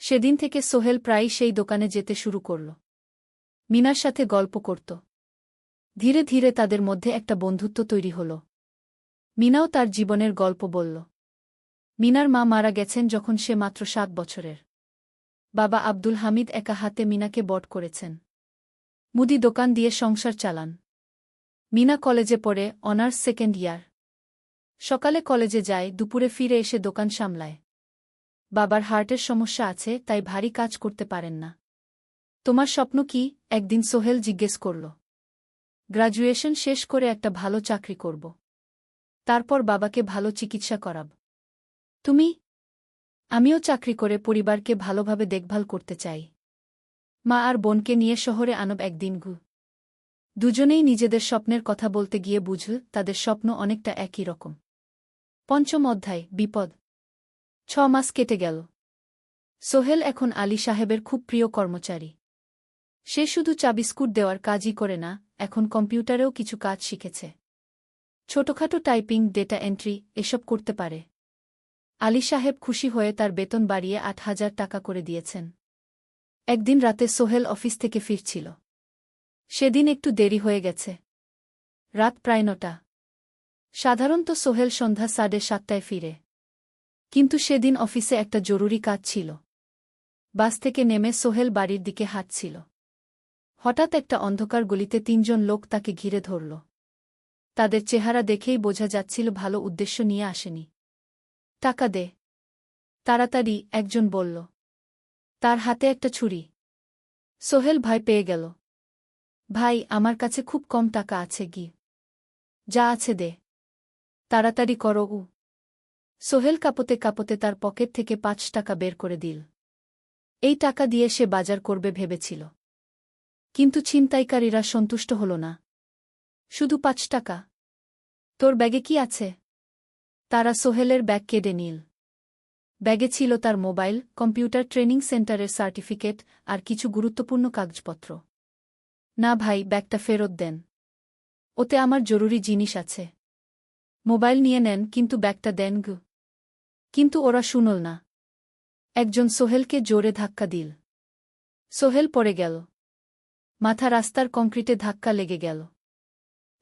সেদিন থেকে সোহেল প্রায়ই সেই দোকানে যেতে শুরু করল। মিনার সাথে গল্প করত। ধীরে ধীরে তাদের মধ্যে একটা বন্ধুত্ব তৈরি হল। মিনাও তার জীবনের গল্প বলল। মিনার মা মারা গেছেন যখন সে মাত্র 7 বছরের। বাবা আব্দুল হামিদ একা হাতে মিনাকে বড় করেছেন। মুদি দোকান দিয়ে সংসার চালান। মিনা কলেজে পড়ে, অনার্স 2nd ইয়ার। সকালে কলেজে যায়, দুপুরে ফিরে এসে দোকান সামলায়। বাবার হার্টের সমস্যা আছে, তাই ভারী কাজ করতে পারেন না। তোমার স্বপ্ন কি? একদিন সোহেল জিজ্ঞেস করল। গ্র্যাজুয়েশন শেষ করে একটা ভালো চাকরি করব। তারপর বাবাকে ভালো চিকিৎসা করাব। তুমি? আমিও চাকরি করে পরিবারকে ভালোভাবে দেখভাল করতে চাই। মা আর বোনকে নিয়ে শহরে আনব একদিন গু। দুজনেই নিজেদের স্বপ্নের কথা বলতে গিয়ে বুঝল তাদের স্বপ্ন অনেকটা একই রকম। 5ম অধ্যায়, বিপদ। 6 মাস কেটে গেল। সোহেল এখন আলী সাহেবের খুব প্রিয় কর্মচারী। সে শুধু চা বিস্কুট দেওয়ার কাজই করে না, এখন কম্পিউটারেও কিছু কাজ শিখেছে। ছোটখাটো টাইপিং, ডেটা এন্ট্রি এসব করতে পারে। আলী সাহেব খুশি হয়ে তার বেতন বাড়িয়ে 8000 টাকা করে দিয়েছেন। একদিন রাতে সোহেল অফিস থেকে ফিরছিল। সেদিন একটু দেরি হয়ে গেছে। রাত প্রায় 9টা। সাধারণত সোহেল সন্ধ্যা 7:30টায় ফিরে। কিন্তু সেদিন অফিসে একটা জরুরি কাজ ছিল। বাস থেকে নেমে সোহেল বাড়ির দিকে হাঁটছিল। হঠাৎ একটা অন্ধকার গলিতে 3 জন লোক তাকে ঘিরে ধরল। তাদের চেহারা দেখেই বোঝা যাচ্ছিল ভালো উদ্দেশ্য নিয়ে আসেনি। টাকা দে তাড়াতাড়ি, একজন বলল। তার হাতে একটা ছুরি। সোহেল ভয় পেয়ে গেল। ভাই, আমার কাছে খুব কম টাকা আছে গি। যা আছে দে, তাড়াতাড়ি করো। সোহেল কাঁপতে কাঁপতে তার পকেট থেকে 5 টাকা বের করে দিল। এই টাকা দিয়ে সে বাজার করবে ভেবেছিল। কিন্তু ছিনতাইকারীরা সন্তুষ্ট হল না। শুধু 5 টাকা? তোর ব্যাগে কি আছে? তারা সোহেলের ব্যাগ কেড়ে নিল। ব্যাগে ছিল তার মোবাইল, কম্পিউটার ট্রেনিং সেন্টারের সার্টিফিকেট আর কিছু গুরুত্বপূর্ণ কাগজপত্র। না ভাই, ব্যাগটা ফেরত দেন। ওতে আমার জরুরি জিনিস আছে। মোবাইল নিয়ে নেন, কিন্তু ব্যাগটা দেন গু। কিন্তু ওরা শুনল না। একজন সোহেলকে জোরে ধাক্কা দিল। সোহেল পড়ে গেল। মাথা রাস্তার কংক্রিটে ধাক্কা লেগে গেল।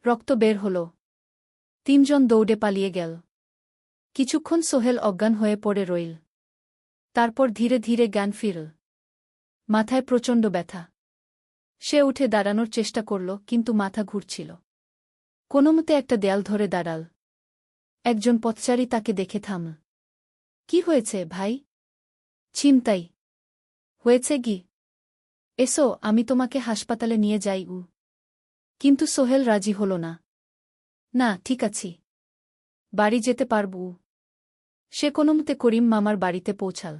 রক্ত বের হল। 3 জন দৌড়ে পালিয়ে গেল। কিছুক্ষণ সোহেল অজ্ঞান হয়ে পড়ে রইল। তারপর ধীরে ধীরে জ্ঞান ফিরল। মাথায় প্রচণ্ড ব্যথা। সে উঠে দাঁড়ানোর চেষ্টা করল, কিন্তু মাথা ঘুরছিল। কোনোমতে একটা দেয়াল ধরে দাঁড়াল। একজন পথচারী তাকে দেখে থামল। কি হয়েছে ভাই? ছিনতাই হয়েছে কি? এসো, আমি তোমাকে হাসপাতালে নিয়ে যাই। কিন্তু সোহেল রাজি হল না। না, ঠিক আছি, বাড়ি যেতে পারব। সে কোনোমতে করিম মামার বাড়িতে পৌঁছাল।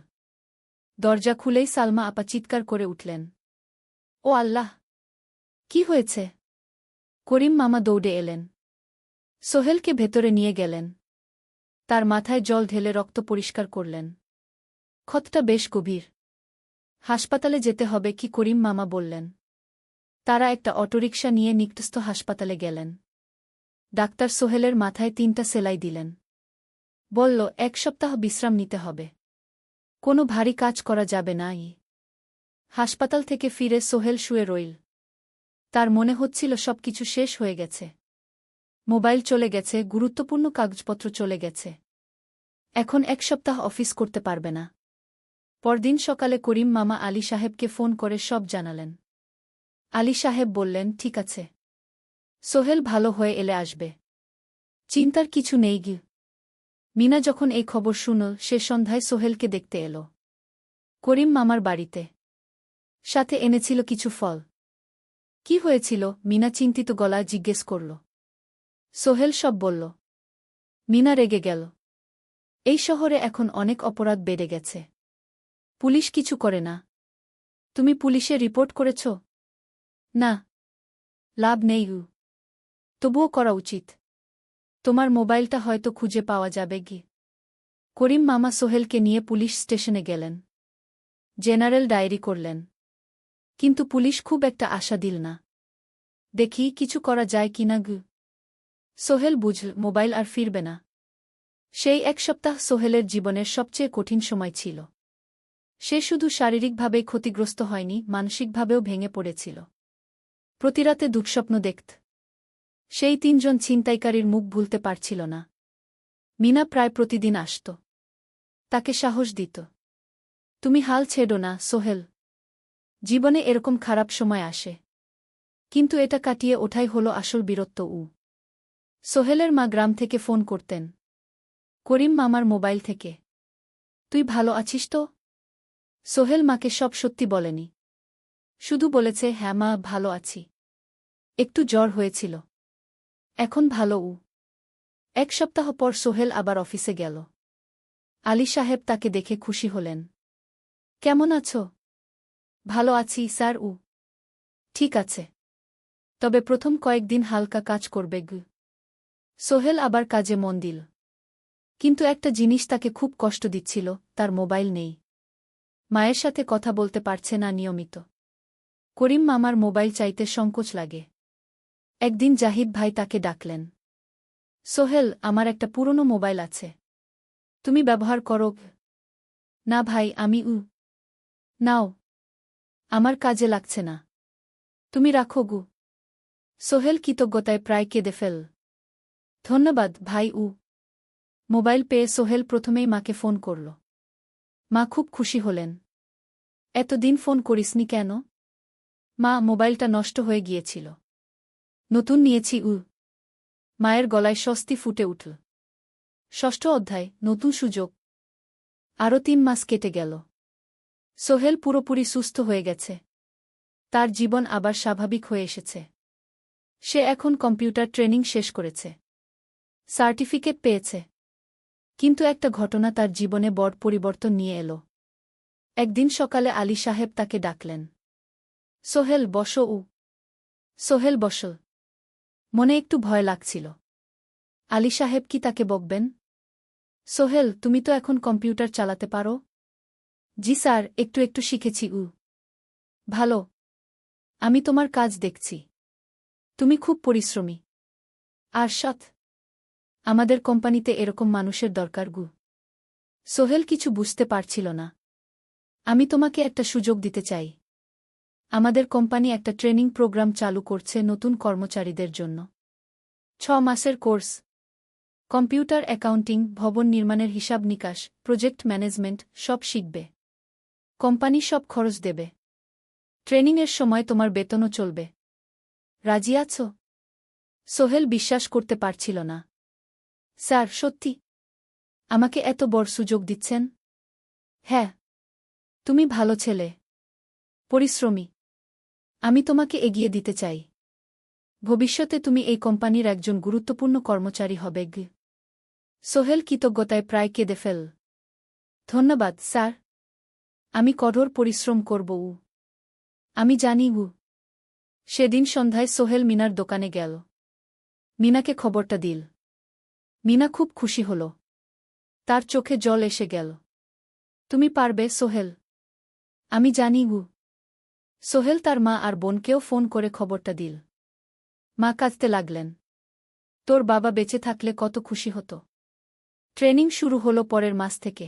দরজা খুলেই সালমা আপা চিৎকার করে উঠলেন। ও আল্লাহ! কি হয়েছে? করিম মামা দৌড়ে এলেন। সোহেলকে ভেতরে নিয়ে গেলেন। তার মাথায় জল ঢেলে রক্ত পরিষ্কার করলেন। ক্ষতটা বেশ গভীর। হাসপাতালে যেতে হবে কি? করিম মামা বললেন। তারা একটা অটোরিকশা নিয়ে নিকটস্থ হাসপাতালে গেলেন। ডাক্তার সোহেলের মাথায় 3টা সেলাই দিলেন। বলল, 1 সপ্তাহ বিশ্রাম নিতে হবে। কোনো ভারী কাজ করা যাবে না। হাসপাতাল থেকে ফিরে সোহেল শুয়ে রইল। তার মনে হচ্ছিল সবকিছু শেষ হয়ে গেছে। মোবাইল চলে গেছে, গুরুত্বপূর্ণ কাগজপত্র চলে গেছে। এখন 1 সপ্তাহ অফিস করতে পারবে না। পরদিন সকালে করিম মামা আলী সাহেবকে ফোন করে সব জানালেন। আলী সাহেব বললেন, ঠিক আছে, সোহেল ভালো হয়ে এলে আসবে, চিন্তার কিছু নেই গি। মিনা যখন এই খবর শুনল, সে সন্ধ্যায় সোহেলকে দেখতে এল করিম মামার বাড়িতে। সাথে এনেছিল কিছু ফল। কি হয়েছিল? মিনা চিন্তিত গলায় জিজ্ঞেস করল। সোহেল সব বলল। মিনা রেগে গেল। এই শহরে এখন অনেক অপরাধ বেড়ে গেছে। পুলিশ কিছু করে না। তুমি পুলিশে রিপোর্ট করেছ? না, লাভ নেই। তবুও করা উচিত। তোমার মোবাইলটা হয়তো খুঁজে পাওয়া যাবে গি। করিম মামা সোহেলকে নিয়ে পুলিশ স্টেশনে গেলেন। জেনারেল ডায়েরি করলেন। কিন্তু পুলিশ খুব একটা আশা দিল না। দেখি কিছু করা যায় কিনা গু। সোহেল বুঝল মোবাইল আর ফিরবে না। সেই 1 সপ্তাহ সোহেলের জীবনের সবচেয়ে কঠিন সময় ছিল। সে শুধু শারীরিকভাবেই ক্ষতিগ্রস্ত হয়নি, মানসিকভাবেও ভেঙে পড়েছিল। প্রতিরাতে দুঃস্বপ্ন দেখত। সেই 3 জন ছিনতাইকারীর মুখ ভুলতে পারছিল না। মিনা প্রায় প্রতিদিন আসত। তাকে সাহস দিত। তুমি হাল ছেড়ো না সোহেল। জীবনে এরকম খারাপ সময় আসে। কিন্তু এটা কাটিয়ে ওঠাই হলো আসল বীরত্ব। সোহেলের মা গ্রাম থেকে ফোন করতেন। করিম মামার মোবাইল থেকে। তুই ভালো আছিস তো? সোহেল মাকে সব সত্যি বলেনি। শুধু বলেছে, হ্যাঁ মা, ভালো আছি। একটু জ্বর হয়েছিল। এখন ভালো। 1 সপ্তাহ পর সোহেল আবার অফিসে গেল। আলী সাহেব তাকে দেখে খুশি হলেন। কেমন আছো? ভালো আছি স্যার। ঠিক আছে, তবে প্রথম কয়েকদিন হালকা কাজ করবে গু। সোহেল আবার কাজে মন দিল। কিন্তু একটা জিনিস তাকে খুব কষ্ট দিচ্ছিল, তার মোবাইল নেই। মায়ের সাথে কথা বলতে পারছে না নিয়মিত। করিম মামার মোবাইল চাইতে সংকোচ লাগে। একদিন জাহিদ ভাই তাকে ডাকলেন। সোহেল, আমার একটা পুরনো মোবাইল আছে, তুমি ব্যবহার করো? না ভাই, আমি নাও, আমার কাজে লাগছে না, তুমি রাখো গু। সোহেল কৃতজ্ঞতায় প্রায় কেঁদে ফেল। ধন্যবাদ ভাই। মোবাইল পেয়ে সোহেল প্রথমেই মাকে ফোন করল। মা খুব খুশি হলেন। এতদিন ফোন করিসনি কেন? মা, মোবাইলটা নষ্ট হয়ে গিয়েছিল, নতুন নিয়েছি। মায়ের গলায় স্বস্তি ফুটে উঠল। 6ষ্ঠ অধ্যায়, নতুন সুযোগ। আরও 3 মাস কেটে গেল। সোহেল পুরোপুরি সুস্থ হয়ে গেছে। তার জীবন আবার স্বাভাবিক হয়ে এসেছে। সে এখন কম্পিউটার ট্রেনিং শেষ করেছে, সার্টিফিকেট পেয়েছে। কিন্তু একটা ঘটনা তার জীবনে বড় পরিবর্তন নিয়ে এল। একদিন সকালে আলী সাহেব তাকে ডাকলেন। সোহেল, বসো। সোহেল বসল। মনে একটু ভয় লাগছিল। আলী সাহেব কি তাকে বকবেন? সোহেল, তুমি তো এখন কম্পিউটার চালাতে পারো? জি স্যার, একটু একটু শিখেছি। ভালো, আমি তোমার কাজ দেখছি। তুমি খুব পরিশ্রমী আর সৎ। আমাদের কোম্পানিতে এরকম মানুষের দরকার গু। সোহেল কিছু বুঝতে পারছিল না। আমি তোমাকে একটা সুযোগ দিতে চাই। আমাদের কোম্পানি একটা ট্রেনিং প্রোগ্রাম চালু করছে নতুন কর্মচারীদের জন্য। 6 মাসের কোর্স। কম্পিউটার অ্যাকাউন্টিং, ভবন নির্মাণের হিসাব নিকাশ, প্রজেক্ট ম্যানেজমেন্ট সব শিখবে। কোম্পানি সব খরচ দেবে। ট্রেনিংয়ের সময় তোমার বেতনও চলবে। রাজি আছো? সোহেল বিশ্বাস করতে পারছিল না। স্যার, সত্যি? আমাকে এত বড় সুযোগ দিচ্ছেন? হ্যাঁ। তুমি ভালো ছেলে, পরিশ্রমী। আমি তোমাকে এগিয়ে দিতে চাই। ভবিষ্যতে তুমি এই কোম্পানির একজন গুরুত্বপূর্ণ কর্মচারী হবে। সোহেল কৃতজ্ঞতায় প্রায় কেঁদে ফেল। ধন্যবাদ স্যার। আমি কঠোর পরিশ্রম করব। আমি জানি। সেদিন সন্ধ্যায় সোহেল মিনার দোকানে গেল। মিনাকে খবরটা দিল। মিনা খুব খুশি হল। তার চোখে জল এসে গেল। তুমি পারবে সোহেল। আমি জানি। সোহেল তার মা আর বোনকেও ফোন করে খবরটা দিল। মা কাঁদতে লাগলেন। তোর বাবা বেঁচে থাকলে কত খুশি হতো। ট্রেনিং শুরু হলো পরের মাস থেকে।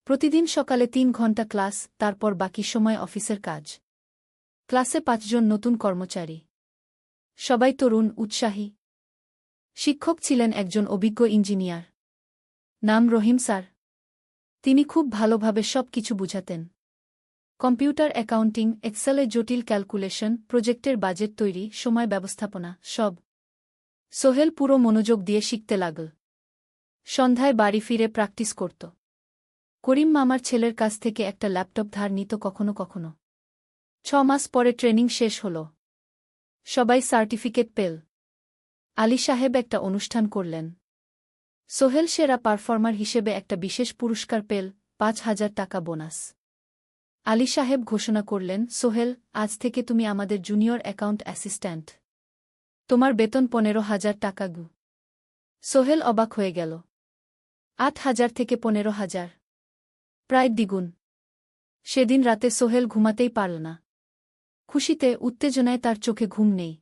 প্রতিদিন সকালে 3 ঘন্টা ক্লাস, তারপর বাকি সময় অফিসের কাজ। ক্লাসে 5 জন নতুন কর্মচারী। সবাই তরুণ, উৎসাহী। শিক্ষক ছিলেন একজন অভিজ্ঞ ইঞ্জিনিয়ার। নাম রহিম স্যার। তিনি খুব ভালোভাবে সব কিছু বুঝাতেন। কম্পিউটার অ্যাকাউন্টিং, এক্সেলে জটিল ক্যালকুলেশন, প্রজেক্টের বাজেট তৈরি, সময় ব্যবস্থাপনা সব। সোহেল পুরো মনোযোগ দিয়ে শিখতে লাগল। সন্ধ্যায় বাড়ি ফিরে প্র্যাকটিস করত। করিম মামার ছেলের কাছ থেকে একটা ল্যাপটপ ধার নিত কখনো কখনো। 6 মাস পরে ট্রেনিং শেষ হল। সবাই সার্টিফিকেট পেল। আলী সাহেব একটা অনুষ্ঠান করলেন। সোহেল সেরা পারফর্মার হিসেবে একটা বিশেষ পুরস্কার পেল, 5,000 টাকা বোনাস। আলী সাহেব ঘোষণা করলেন, সোহেল, আজ থেকে তুমি আমাদের জুনিয়র অ্যাকাউন্ট অ্যাসিস্ট্যান্ট। তোমার বেতন 15,000 টাকা। সোহেল অবাক হয়ে গেল। 8,000 থেকে 15,000, প্রায় দ্বিগুণ। সেদিন রাতে সোহেল ঘুমাতেই পারল না। খুশিতে, উত্তেজনায় তার চোখে ঘুম নেই।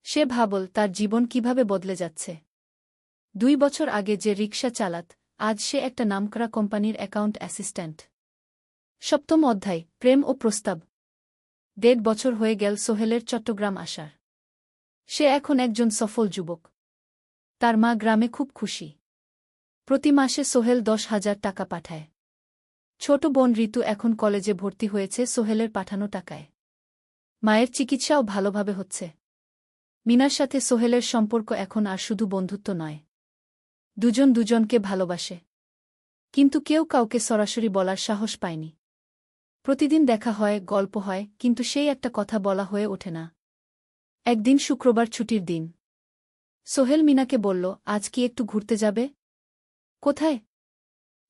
সে ভাবল তার জীবন কিভাবে বদলে যাচ্ছে। 2 বছর আগে যে রিকশা চালাত, আজ সে একটা নামকরা কোম্পানির অ্যাকাউন্ট অ্যাসিস্ট্যান্ট। 7ম অধ্যায়, প্রেম ও প্রস্তাব। 1.5 বছর হয়ে গেল সোহেলের চট্টগ্রাম আসার। সে এখন একজন সফল যুবক। তার মা গ্রামে খুব খুশি। প্রতি মাসে সোহেল 10,000 টাকা পাঠায়। ছোট বোন ঋতু এখন কলেজে ভর্তি হয়েছে সোহেলের পাঠানো টাকায়। মায়ের চিকিৎসাও ভালোভাবে হচ্ছে। মিনার সাথে সোহেলের সম্পর্ক এখন আর শুধু বন্ধুত্ব নয়। দুজন দুজনকে ভালোবাসে। কিন্তু কেউ কাউকে সরাসরি বলার সাহস পায়নি। প্রতিদিন দেখা হয়, গল্প হয়, কিন্তু সেই একটা কথা বলা হয়ে ওঠে না। একদিন শুক্রবার ছুটির দিন। সোহেল মিনাকে বলল, আজ কি একটু ঘুরতে যাবে? কোথায়?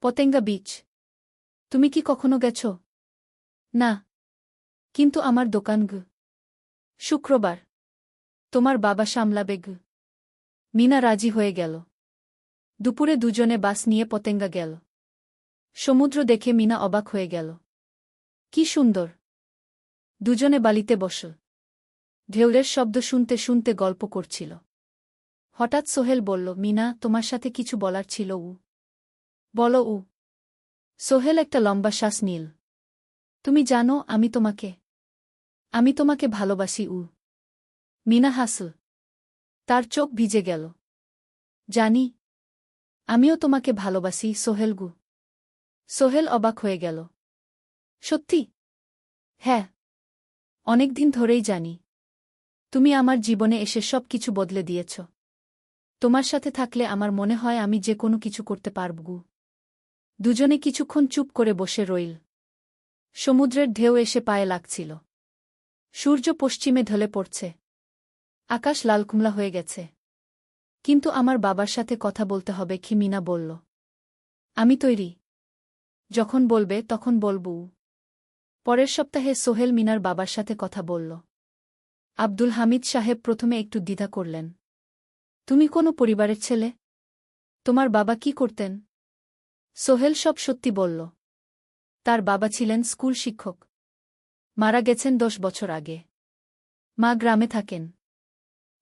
পতেঙ্গা বিচ। তুমি কি কখনো গেছ? না। কিন্তু আমার দোকান। শুক্রবার। তোমার বাবা সামলাবে। মিনা রাজি হয়ে গেল। দুপুরে দুজনে বাস নিয়ে পতেঙ্গা গেল। সমুদ্র দেখে মিনা অবাক হয়ে গেল। কি সুন্দর। দুজনে বালিতে বসল। ঢেউয়ের শব্দ শুনতে শুনতে গল্প করছিল। হঠাৎ সোহেল বলল, মিনা, তোমার সাথে কিছু বলার ছিল। বলো। সোহেল একটা লম্বা শ্বাস নিল। তুমি জানো আমি তোমাকে ভালোবাসি। মিনা হাসল। তার চোখ ভিজে গেল। জানি। আমিও তোমাকে ভালোবাসি সোহেল। সোহেল অবাক হয়ে গেল। সত্যি? হ্যাঁ। অনেকদিন ধরেই জানি। তুমি আমার জীবনে এসে সব কিছু বদলে দিয়েছ। তোমার সাথে থাকলে আমার মনে হয় আমি যে কোনো কিছু করতে পারব। দুজনে কিছুক্ষণ চুপ করে বসে রইল। সমুদ্রের ঢেউ এসে পায়ে লাগছিল। সূর্য পশ্চিমে ঢলে পড়ছে। আকাশ লালকুমলা হয়ে গেছে। কিন্তু আমার বাবার সাথে কথা বলতে হবে, কি মিনা বলল। আমি তৈরি। যখন বলবে তখন বলব। পরের সপ্তাহে সোহেল মিনার বাবার সাথে কথা বলল। আব্দুল হামিদ সাহেব প্রথমে একটু দ্বিধা করলেন। তুমি কোনো পরিবারের ছেলে? তোমার বাবা কি করতেন? সোহেল সব সত্যি বলল। তার বাবা ছিলেন স্কুল শিক্ষক। মারা গেছেন 10 বছর আগে। মা গ্রামে থাকেন।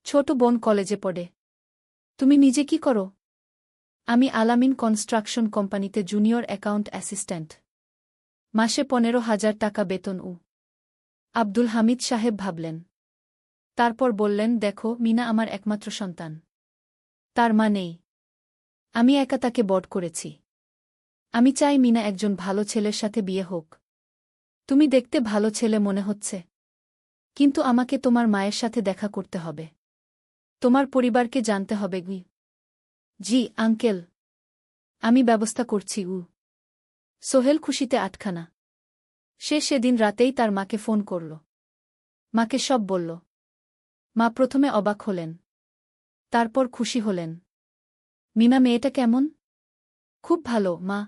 ছোট বোন কলেজে পড়ে। তুমি নিজে কি করো? আমি আলামিন কনস্ট্রাকশন কোম্পানিতে জুনিয়র অ্যাকাউন্ট অ্যাসিস্ট্যান্ট। মাসে 15,000 টাকা বেতন। আব্দুল হামিদ সাহেব ভাবলেন। তারপর বললেন, দেখো মিনা আমার একমাত্র সন্তান। তার মা নেই। আমি একা তাকে বড করেছি। আমি চাই মিনা একজন ভালো ছেলের সাথে বিয়ে হোক। তুমি দেখতে ভালো ছেলে মনে হচ্ছে, কিন্তু আমাকে তোমার মায়ের সাথে দেখা করতে হবে। তোমার পরিবারকে জানতে হবে। জি আঙ্কেল, আমি ব্যবস্থা করছি। সোহেল খুশিতে আটখানা। সে সেদিন রাতেই তার মাকে ফোন করল। মাকে সব বলল। মা প্রথমে অবাক হলেন, তারপর খুশি হলেন। মিনা মেয়েটা কেমন? খুব ভালো মা,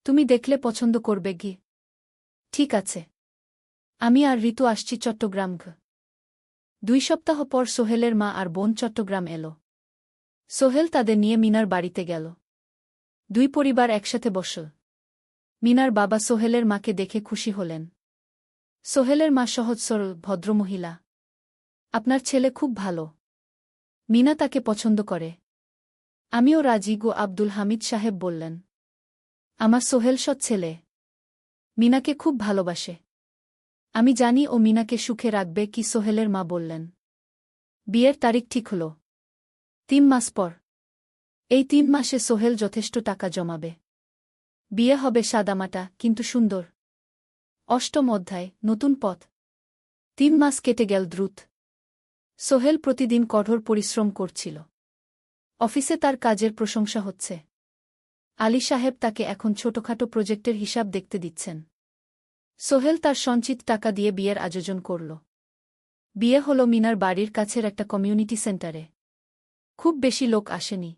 তুমি দেখলে পছন্দ করবে। ঠিক আছে, আমি আর ঋতু আসছি চট্টগ্রাম। 2 সপ্তাহ পর সোহেলের মা আর বোন চট্টগ্রাম এলো। সোহেল তাদের নিয়ে মিনার বাড়িতে গেল। 2 পরিবার একসাথে বসল। মিনার বাবা সোহেলের মাকে দেখে খুশি হলেন। সোহেলের মা সহজ সরল ভদ্রমহিলা। আপনার ছেলে খুব ভালো, মিনা তাকে পছন্দ করে। আমিও রাজি। আব্দুল হামিদ সাহেব বললেন, আমার সোহেল সৎ ছেলে, মিনাকে খুব ভালোবাসে। আমি জানি ও মিনাকে সুখে রাখবে। কি সোহেলের মা বললেন। বিয়ের তারিখ ঠিক হল 3 মাস পর। এই 3 মাসে সোহেল যথেষ্ট টাকা জমাবে। বিয়ে হবে সাদামাটা কিন্তু সুন্দর। 8ম অধ্যায়, নতুন পথ। 3 মাস কেটে গেল দ্রুত। সোহেল প্রতিদিন কঠোর পরিশ্রম করছিল। অফিসে তার কাজের প্রশংসা হচ্ছে। আলী সাহেব তাকে এখন ছোটখাটো প্রজেক্টের হিসাব দেখতে দিচ্ছেন। সোহেল তার সঞ্চিত টাকা দিয়ে বিয়ের আয়োজন করল। বিয়ে হল মিনার বাড়ির কাছের একটা কমিউনিটি সেন্টারে। খুব বেশি লোক আসেনি।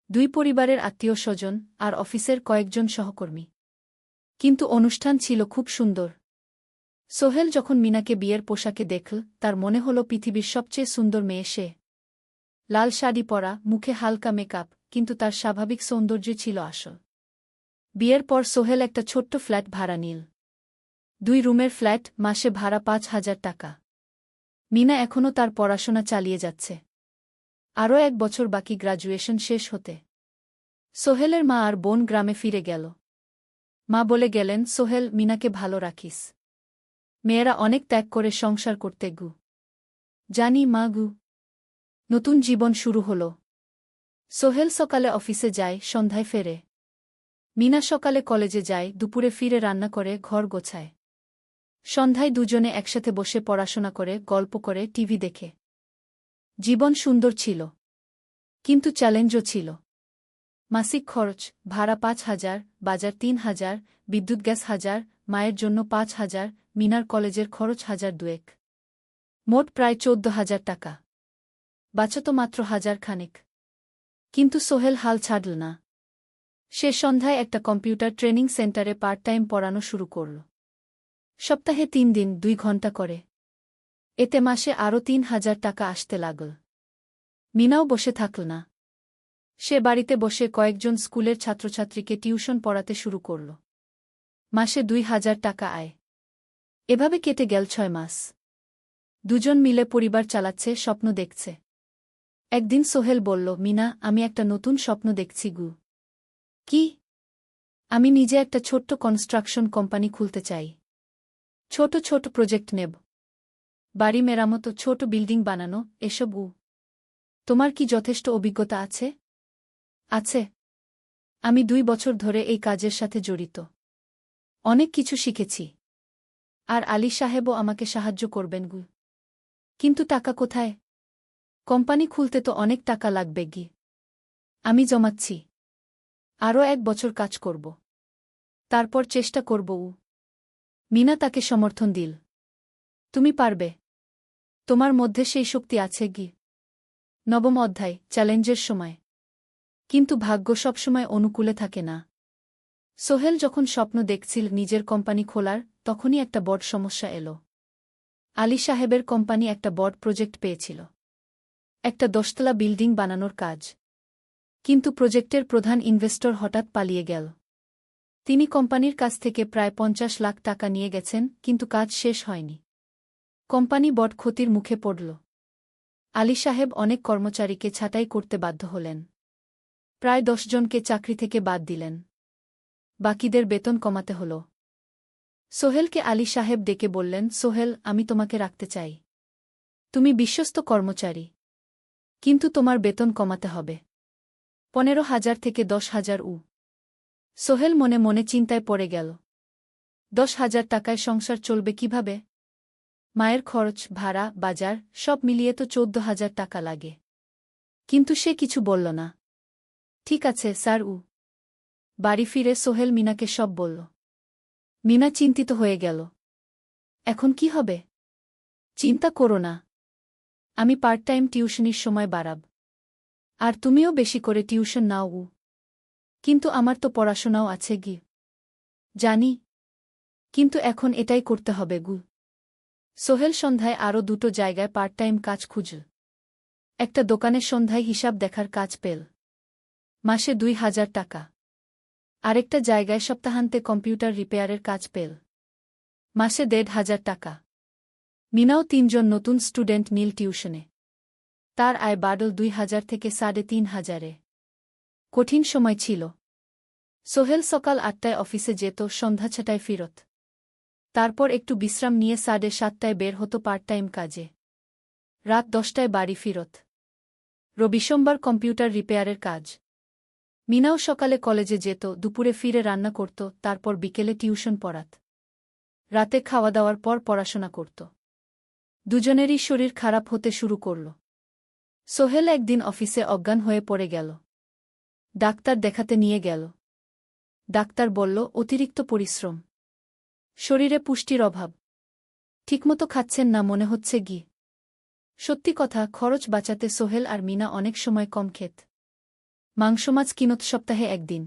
2 পরিবারের আত্মীয় স্বজন আর অফিসের কয়েকজন সহকর্মী। কিন্তু অনুষ্ঠান ছিল খুব সুন্দর। সোহেল যখন মিনাকে বিয়ের পোশাকে দেখল, তার মনে হল পৃথিবীর সবচেয়ে সুন্দর মেয়ে সে। লাল শাড়ি পরা, মুখে হালকা মেকআপ, কিন্তু তার স্বাভাবিক সৌন্দর্য ছিল আসল। বিয়ের পর সোহেল একটা ছোট্ট ফ্ল্যাট ভাড়া নিল। 2 রুমের ফ্ল্যাট, মাসে ভাড়া 5,000 টাকা। মিনা এখনও তার পড়াশোনা চালিয়ে যাচ্ছে। আরও 1 বছর বাকি গ্র্যাজুয়েশন শেষ হতে। সোহেলের মা আর বোন গ্রামে ফিরে গেল। মা বলে গেলেন, সোহেল, মিনাকে ভালো রাখিস। মেয়েরা অনেক ত্যাগ করে সংসার করতে। জানি মা। নতুন জীবন শুরু হল। সোহেল সকালে অফিসে যায়, সন্ধ্যায় ফেরে। মিনা সকালে কলেজে যায়, দুপুরে ফিরে রান্না করে, ঘর গোছায়। সন্ধ্যায় দুজনে একসাথে বসে পড়াশোনা করে, গল্প করে, টিভি দেখে। জীবন সুন্দর ছিল, কিন্তু চ্যালেঞ্জও ছিল। মাসিক খরচ, ভাড়া 5,000, বাজার 3,000, বিদ্যুৎ গ্যাস 1,000, মায়ের জন্য 5,000, মিনার কলেজের খরচ 1,200। মোট প্রায় 14,000 টাকা। বাঁচত মাত্র 1,000 খানেক। কিন্তু সোহেল হাল ছাড়ল না। সে সন্ধ্যায় একটা কম্পিউটার ট্রেনিং সেন্টারে পার্ট টাইম পড়ানো শুরু করল। সপ্তাহে 3 দিন 2 ঘন্টা করে। এতে মাসে আরও 3,000 টাকা আসতে লাগল। মিনাও বসে থাকল না। সে বাড়িতে বসে কয়েকজন স্কুলের ছাত্রছাত্রীকে টিউশন পড়াতে শুরু করল। মাসে 2,000 টাকা আয়। এভাবে কেটে গেল 6 মাস। দুজন মিলে পরিবার চালাচ্ছে, স্বপ্ন দেখছে। একদিন সোহেল বলল, মিনা, আমি একটা নতুন স্বপ্ন দেখছি। কি? আমি নিজে একটা ছোট্ট কনস্ট্রাকশন কোম্পানি খুলতে চাই। ছোট ছোট প্রজেক্ট নেব। বাড়ি মেরামত, ছোট বিল্ডিং বানানো, এসব। তোমার কি যথেষ্ট অভিজ্ঞতা আছে? আছে। আমি 2 বছর ধরে এই কাজের সাথে জড়িত। অনেক কিছু শিখেছি। আর আলী সাহেবও আমাকে সাহায্য করবেন। কিন্তু টাকা কোথায়? কোম্পানি খুলতে তো অনেক টাকা লাগবে। আমি জমাচ্ছি। আরও 1 বছর কাজ করব, তারপর চেষ্টা করব। মিনা তাকে সমর্থন দিল। তুমি পারবে। তোমার মধ্যে সেই শক্তি আছে। 9ম অধ্যায়, চ্যালেঞ্জের সময়। কিন্তু ভাগ্য সবসময় অনুকূলে থাকে না। সোহেল যখন স্বপ্ন দেখছিল নিজের কোম্পানি খোলার, তখনই একটা বড় সমস্যা এলো। আলী সাহেবের কোম্পানি একটা বড় প্রজেক্ট পেয়েছিল, একটা 10তলা বিল্ডিং বানানোর কাজ। কিন্তু প্রজেক্টের প্রধান ইনভেস্টর হঠাৎ পালিয়ে গেল। তিনি কোম্পানির কাছ থেকে প্রায় 50 লাখ টাকা নিয়ে গেছেন, কিন্তু কাজ শেষ হয়নি। কোম্পানি বড় ক্ষতির মুখে পড়ল। আলী সাহেব অনেক কর্মচারীকে ছাঁটাই করতে বাধ্য হলেন। প্রায় 10 জনকে চাকরি থেকে বাদ দিলেন। বাকিদের বেতন কমাতে হল। সোহেলকে আলী সাহেব ডেকে বললেন, সোহেল, আমি তোমাকে রাখতে চাই। তুমি বিশ্বস্ত কর্মচারী, কিন্তু তোমার বেতন কমাতে হবে। 15,000 থেকে 10,000 সোহেল মনে মনে চিন্তায় পড়ে গেল। 10,000 টাকায় সংসার চলবে কিভাবে? মায়ের খরচ, ভাড়া, বাজার সব মিলিয়ে তো 14,000 টাকা লাগে। কিন্তু সে কিছু বলল না। ঠিক আছে স্যার। বাড়ি ফিরে সোহেল মিনাকে সব বলল। মিনা চিন্তিত হয়ে গেল। এখন কি হবে? চিন্তা করো না, আমি পার্ট টাইম টিউশনির সময় বাড়াব। আর তুমিও বেশি করে টিউশন নাও। কিন্তু আমার তো পড়াশোনাও আছে গি। জানি, কিন্তু এখন এটাই করতে হবে গু। সোহেল সন্ধ্যায় আরও 2টো জায়গায় পার্ট টাইম কাজ খুঁজল। একটা দোকানের সন্ধ্যায় হিসাব দেখার কাজ পেল, মাসে 2,000 টাকা। আরেকটা জায়গায় সপ্তাহান্তে কম্পিউটার রিপেয়ারের কাজ পেল, মাসে 1,500 টাকা। মিনাও 3জন নতুন স্টুডেন্ট নিল টিউশনে। তার আয় বাড়ল 2,000 থেকে 3,500-এ। কঠিন সময় ছিল। সোহেল সকাল 8টায় অফিসে যেত, সন্ধ্যা 6টায় ফিরত। তারপর একটু বিশ্রাম নিয়ে 7:30টায় বের হতো পার্ট টাইম কাজে। রাত 10টায় বাড়ি ফিরত। রবি সোমবার কম্পিউটার রিপেয়ারের কাজ। মিনাও সকালে কলেজে যেত, দুপুরে ফিরে রান্না করত, তারপর বিকেলে টিউশন পড়াত। রাতে খাওয়া দাওয়ার পর পড়াশোনা করত। দুজনেরই শরীর খারাপ হতে শুরু করল। সোহেল একদিন অফিসে অজ্ঞান হয়ে পড়ে গেল। ডাক্তার দেখাতে নিয়ে গেল। ডাক্তার বলল অতিরিক্ত পরিশ্রম, শরীরে পুষ্টির অভাব, ঠিকমতো খাচ্ছেন না মনে হচ্ছে গি। সত্যি কথা, খরচ বাঁচাতে সোহেল আর মিনা অনেক সময় কম খেত। মাংস মাছ কিনত সপ্তাহে একদিন,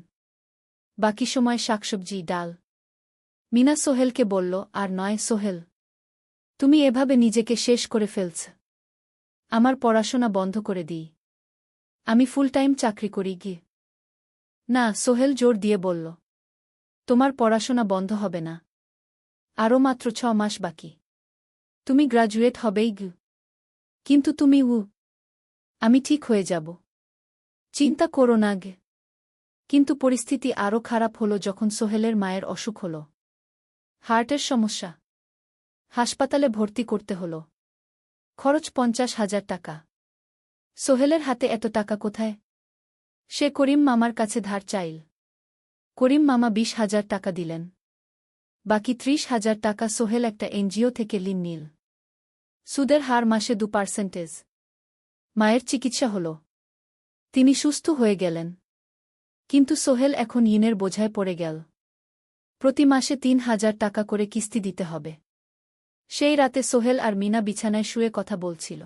বাকি সময় শাকসবজি, ডাল। মিনা সোহেলকে বলল, আর নয় সোহেল, তুমি এভাবে নিজেকে শেষ করে ফেলছ। আমার পড়াশোনা বন্ধ করে দিই, আমি ফুল টাইম চাকরি করি গি। না, সোহেল জোর দিয়ে বলল, তোমার পড়াশোনা বন্ধ হবে না। আরও মাত্র 6 মাস বাকি, তুমি গ্রাজুয়েট হবেই গি। কিন্তু তুমি আমি ঠিক হয়ে যাব, চিন্তা করো না গে। কিন্তু পরিস্থিতি আরও খারাপ হলো যখন সোহেলের মায়ের অসুখ হল। হার্টের সমস্যা, হাসপাতালে ভর্তি করতে হল। খরচ 50,000 টাকা। সোহেলের হাতে এত টাকা কোথায়? সে করিম মামার কাছে ধার চাইল। করিম মামা 20,000 টাকা দিলেন। বাকি 30,000 টাকা সোহেল একটা এনজিও থেকে ঋণ নিল। সুদের হার মাসে 2%। মায়ের চিকিৎসা হল, তিনি সুস্থ হয়ে গেলেন। কিন্তু সোহেল এখন ঋণের বোঝায় পড়ে গেল। প্রতি মাসে 3,000 টাকা করে কিস্তি দিতে হবে। সেই রাতে সোহেল আর মিনা বিছানায় শুয়ে কথা বলছিল।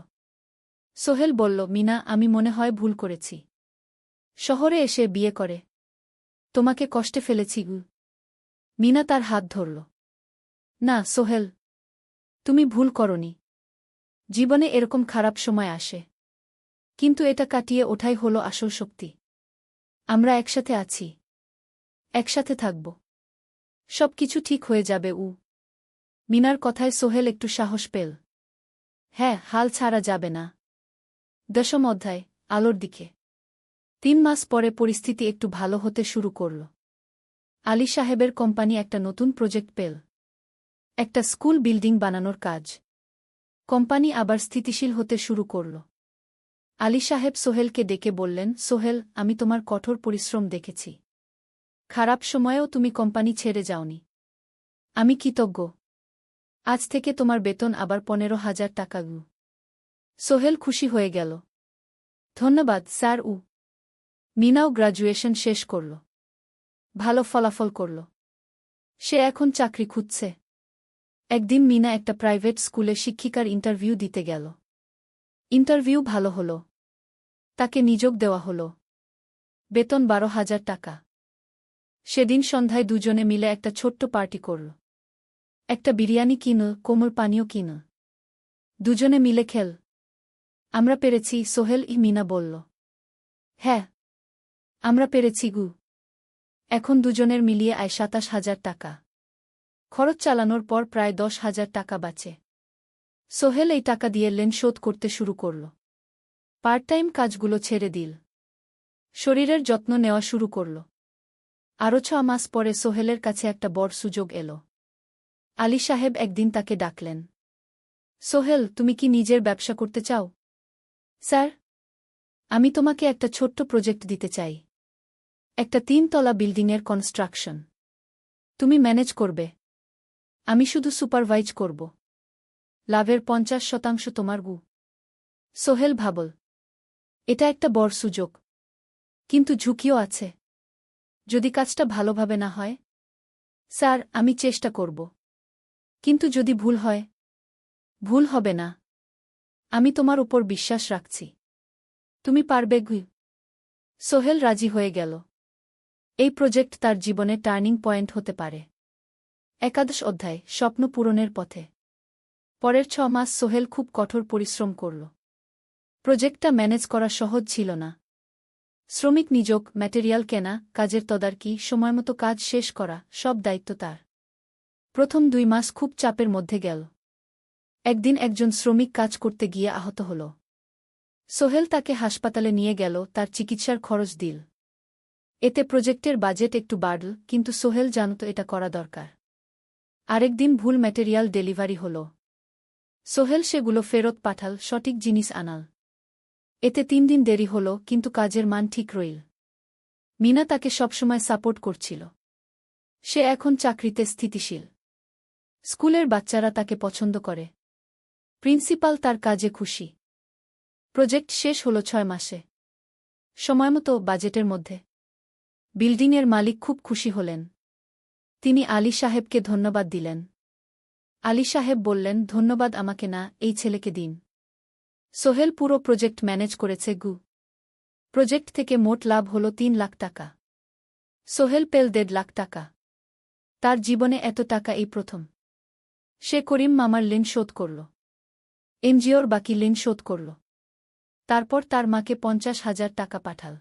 সোহেল বলল, মিনা, আমি মনে হয় ভুল করেছি। শহরে এসে বিয়ে করে তোমাকে কষ্টে ফেলেছি গু। মিনা তার হাত ধরল। না সোহেল, তুমি ভুল করনি। জীবনে এরকম খারাপ সময় আসে, কিন্তু এটা কাটিয়ে ওঠাই হলো আসল শক্তি। আমরা একসাথে আছি, একসাথে থাকব, সব কিছু ঠিক হয়ে যাবে। মিনার কথায় সোহেল একটু সাহস পেল। হ্যাঁ, হাল ছাড়া যাবে না। 10ম অধ্যায়, আলোর দিকে। 3 মাস পরে পরিস্থিতি একটু ভালো হতে শুরু করল। আলী সাহেবের কোম্পানি একটা নতুন প্রজেক্ট পেল, একটা স্কুল বিল্ডিং বানানোর কাজ। কোম্পানি আবার স্থিতিশীল হতে শুরু করল। আলী সাহেব সোহেলকে ডেকে বললেন, সোহেল, আমি তোমার কঠোর পরিশ্রম দেখেছি। খারাপ সময়েও তুমি কোম্পানি ছেড়ে যাওনি। আমি কৃতজ্ঞ। আজ থেকে তোমার বেতন আবার 15,000 টাকা। সোহেল খুশি হয়ে গেল। ধন্যবাদ স্যার। মিনাও গ্র্যাজুয়েশন শেষ করল, ভালো ফলাফল করল। সে এখন চাকরি খুঁজছে। একদিন মিনা একটা প্রাইভেট স্কুলে শিক্ষিকার ইন্টারভিউ দিতে গেল। ইন্টারভিউ ভালো হল, তাকে নিযোগ দেওয়া হল। বেতন 12,000 টাকা। সেদিন সন্ধ্যায় দুজনে মিলে একটা ছোট্ট পার্টি করল। একটা বিরিয়ানি কিনল, কোমল পানীয় কিনল। দুজনে মিলে খেল। আমরা পেরেছি সোহেল, মিনা বলল। হ্যাঁ, আমরা পেরেছি গু। এখন দুজনের মিলিয়ে আয় 27,000 টাকা। খরচ চালানোর পর প্রায় 10,000 টাকা বাঁচে। সোহেল এই টাকা দিয়ে লোন শোধ করতে শুরু করল। পার্ট টাইম কাজগুলো ছেড়ে দিল। শরীরের যত্ন নেওয়া শুরু করল। আরও 6 মাস পরে সোহেলের কাছে একটা বড় সুযোগ এল। আলী সাহেব একদিন তাকে ডাকলেন। সোহেল, তুমি কি নিজের ব্যবসা করতে চাও? স্যার, আমি তোমাকে একটা ছোট্ট প্রজেক্ট দিতে চাই। একটা 3 তলা বিল্ডিংয়ের কনস্ট্রাকশন। তুমি ম্যানেজ করবে। আমি শুধু সুপারভাইজ করব। লাভের 50% তোমার গু। সোহেল ভাবল, এটা একটা বড় সুযোগ। কিন্তু ঝুঁকিও আছে। যদি কাজটা ভালোভাবে না হয়? স্যার, আমি চেষ্টা করব। কিন্তু যদি ভুল হয়? ভুল হবে না। আমি তোমার উপর বিশ্বাস রাখছি। তুমি পারবে গু। সোহেল রাজি হয়ে গেল। এই প্রজেক্ট তার জীবনে টার্নিং পয়েন্ট হতে পারে। একাদশ অধ্যায়, স্বপ্ন পূরণের পথে। পরের 6 মাস সোহেল খুব কঠোর পরিশ্রম করল। প্রজেক্টটা ম্যানেজ করা সহজ ছিল না। শ্রমিক নিযোগ, ম্যাটেরিয়াল কেনা, কাজের তদারকি, সময়মতো কাজ শেষ করা, সব দায়িত্ব তার। প্রথম 2 মাস খুব চাপের মধ্যে গেল। একদিন একজন শ্রমিক কাজ করতে গিয়ে আহত হল। সোহেল তাকে হাসপাতালে নিয়ে গেল, তার চিকিৎসার খরচ দিল। এতে প্রজেক্টের বাজেট একটু বাড়ল, কিন্তু সোহেল জানত এটা করা দরকার। আরেকদিন ভুল ম্যাটেরিয়াল ডেলিভারি হল। সোহেল সেগুলো ফেরত পাঠাল, সঠিক জিনিস আনাল। এতে 3 দিন দেরি হল, কিন্তু কাজের মান ঠিক রইল। মিনা তাকে সবসময় সাপোর্ট করছিল। সে এখন চাকরিতে স্থিতিশীল। স্কুলের বাচ্চারা তাকে পছন্দ করে। প্রিন্সিপাল তার কাজে খুশি। প্রজেক্ট শেষ হল 6 মাসে। সময়মতো, বাজেটের মধ্যে। বিল্ডিংয়ের মালিক খুব খুশি হলেন। তিনি আলী সাহেবকে ধন্যবাদ দিলেন। আলী সাহেব বললেন, ধন্যবাদ আমাকে না, এই ছেলেকে দিন। সোহেল পুরো প্রজেক্ট ম্যানেজ করেছে গু। প্রজেক্ট থেকে মোট লাভ হল 3 লাখ টাকা। সোহেল পেল 1.5 লাখ টাকা। তার জীবনে এত টাকা এই প্রথম। সে করিম মামার ঋণ শোধ করল। এনজিওর বাকি ঋণ শোধ করল। তারপর তার মাকে 50,000 টাকা পাঠাল।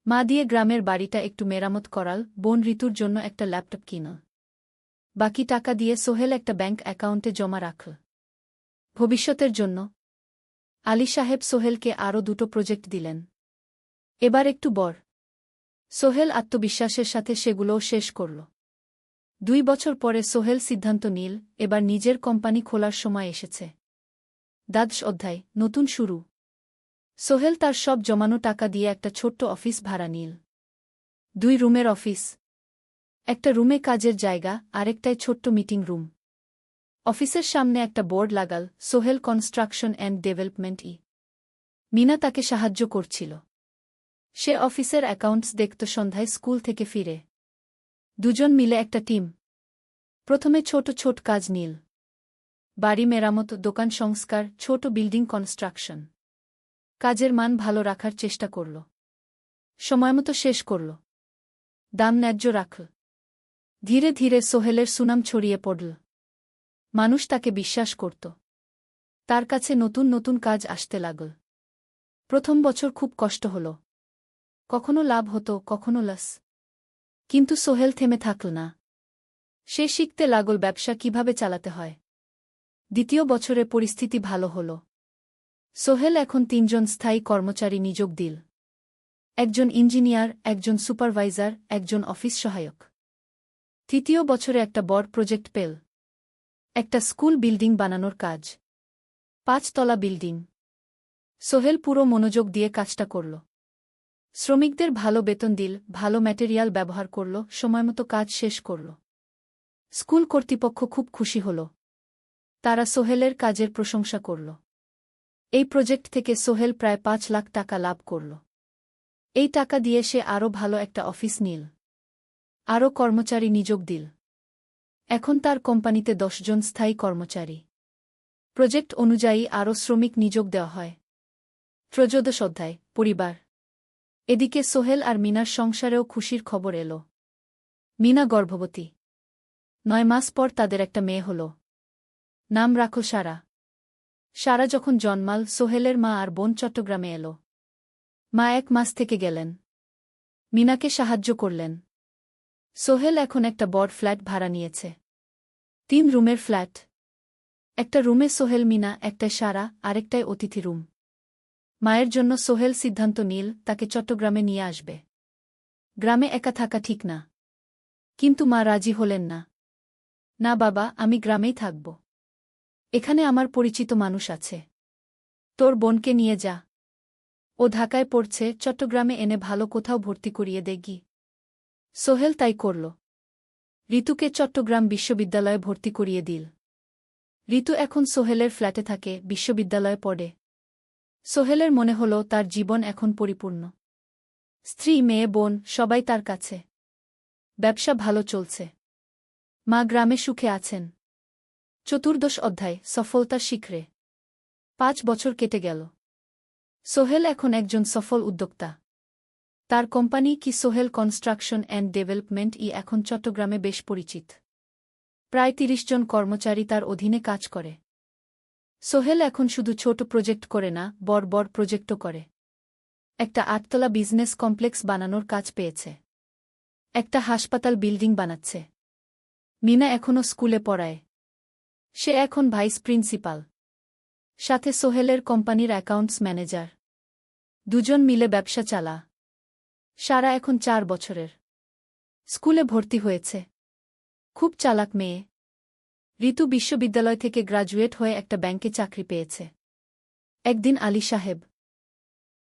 মা দিয়ে গ্রামের বাড়িটা একটু মেরামত করাল, বোন ঋতুর জন্য একটা ল্যাপটপ কিনল। বাকি টাকা দিয়ে সোহেল একটা ব্যাংক অ্যাকাউন্টে জমা রাখল। ভবিষ্যতের জন্য। আলী সাহেব সোহেলকে আরও 2টো প্রজেক্ট দিলেন। এবার একটু বড়। সোহেল আত্মবিশ্বাসের সাথে সেগুলোও শেষ করল। 2 বছর পরে সোহেল সিদ্ধান্ত নিল, এবার নিজের কোম্পানি খোলার সময় এসেছে। দ্বাদশ অধ্যায়, নতুন শুরু। সোহেল তার সব জমানো টাকা দিয়ে একটা ছোট্ট অফিস ভাড়া নিল। 2 রুমের অফিস। একটা রুমে কাজের জায়গা, আরেকটায় ছোট্ট মিটিং রুম। অফিসের সামনে একটা বোর্ড লাগাল, সোহেল কনস্ট্রাকশন অ্যান্ড ডেভেলপমেন্ট ই। মিনা তাকে সাহায্য করছিল। সে অফিসের অ্যাকাউন্টস দেখত সন্ধ্যায় স্কুল থেকে ফিরে। দুজন মিলে একটা টিম। প্রথমে ছোট ছোট কাজ নিল। বাড়ি মেরামত, দোকান সংস্কার, ছোট বিল্ডিং কনস্ট্রাকশন। কাজের মান ভালো রাখার চেষ্টা করল। সময়মতো শেষ করল। দাম ন্যায্য রাখল। ধীরে ধীরে সোহেলের সুনাম ছড়িয়ে পড়ল। মানুষ তাকে বিশ্বাস করত। তার কাছে নতুন নতুন কাজ আসতে লাগল। প্রথম বছর খুব কষ্ট হল। কখনো লাভ হতো, কখনো লস। কিন্তু সোহেল থেমে থাকল না। সে শিখতে লাগল ব্যবসা কিভাবে চালাতে হয়। দ্বিতীয় বছরে পরিস্থিতি ভালো হল। সোহেল এখন 3 জন স্থায়ী কর্মচারী নিযোগ দিল। একজন ইঞ্জিনিয়ার, একজন সুপারভাইজার, একজন অফিস সহায়ক। তৃতীয় বছরে একটা বড় প্রজেক্ট পেল। একটা স্কুল বিল্ডিং বানানোর কাজ। 5 তলা বিল্ডিং। সোহেল পুরো মনোযোগ দিয়ে কাজটা করল। শ্রমিকদের ভালো বেতন দিল, ভালো ম্যাটেরিয়াল ব্যবহার করল, সময়মতো কাজ শেষ করল। স্কুল কর্তৃপক্ষ খুব খুশি হল। তারা সোহেলের কাজের প্রশংসা করল। এই প্রজেক্ট থেকে সোহেল প্রায় 5 লাখ টাকা লাভ করল। এই টাকা দিয়ে সে আরও ভালো একটা অফিস নিল। আরও কর্মচারী নিযোগ দিল। এখন তার কোম্পানিতে 10 জন স্থায়ী কর্মচারী। প্রজেক্ট অনুযায়ী আরও শ্রমিক নিযোগ দেওয়া হয়। ত্রয়োদশ অধ্যায়, পরিবার। এদিকে সোহেল আর মিনার সংসারেও খুশির খবর এল। মিনা গর্ভবতী। 9 মাস পর তাদের একটা মেয়ে হল। নাম রাখল সারা। সারা যখন জন্মাল, সোহেলের মা আর বোন চট্টগ্রামে এল। মা 1 মাস থেকে গেলেন। মিনাকে সাহায্য করলেন। সোহেল এখন একটা বড় ফ্ল্যাট ভাড়া নিয়েছে। 3 রুমের ফ্ল্যাট। একটা রুমে সোহেল, মিনা, একটায় সারা, আরেকটায় অতিথি রুম। মায়ের জন্য সোহেল সিদ্ধান্ত নিল তাকে চট্টগ্রামে নিয়ে আসবে। গ্রামে একা থাকা ঠিক না। কিন্তু মা রাজি হলেন না। না বাবা, আমি গ্রামেই থাকব। এখানে আমার পরিচিত মানুষ আছে। তোর বোনকে নিয়ে যা। ও ঢাকায় পড়ছে, চট্টগ্রামে এনে ভালো কোথাও ভর্তি করিয়ে দেগি। সোহেল তাই করল। ঋতুকে চট্টগ্রাম বিশ্ববিদ্যালয়ে ভর্তি করিয়ে দিল। ঋতু এখন সোহেলের ফ্ল্যাটে থাকে, বিশ্ববিদ্যালয়ে পড়ে। সোহেলের মনে হল তার জীবন এখন পরিপূর্ণ। স্ত্রী, মেয়ে, বোন সবাই তার কাছে। ব্যবসা ভালো চলছে। মা গ্রামে সুখে আছেন। চতুর্দশ অধ্যায়, সফলতার শিখরে। 5 বছর কেটে গেল। সোহেল এখন একজন সফল উদ্যোক্তা। তার কোম্পানি কি সোহেল কনস্ট্রাকশন অ্যান্ড ডেভেলপমেন্ট এখন চট্টগ্রামে বেশ পরিচিত। প্রায় 30 জন কর্মচারী তার অধীনে কাজ করে। সোহেল এখন শুধু ছোট প্রজেক্ট করে না, বড় বড় প্রজেক্টও করে। একটা 8তলা বিজনেস কমপ্লেক্স বানানোর কাজ পেয়েছে। একটা হাসপাতাল বিল্ডিং বানাচ্ছে। মিনা এখনও স্কুলে পড়ায়। সে এখন ভাইস প্রিন্সিপাল। সাথে সোহেলের কোম্পানির অ্যাকাউন্টস ম্যানেজার। দুজন মিলে ব্যবসা চালা। সারা এখন 4 বছরের। স্কুলে ভর্তি হয়েছে। খুব চালাক মেয়ে। ঋতু বিশ্ববিদ্যালয় থেকে গ্রাজুয়েট হয়ে একটা ব্যাংকে চাকরি পেয়েছে। একদিন আলী সাহেব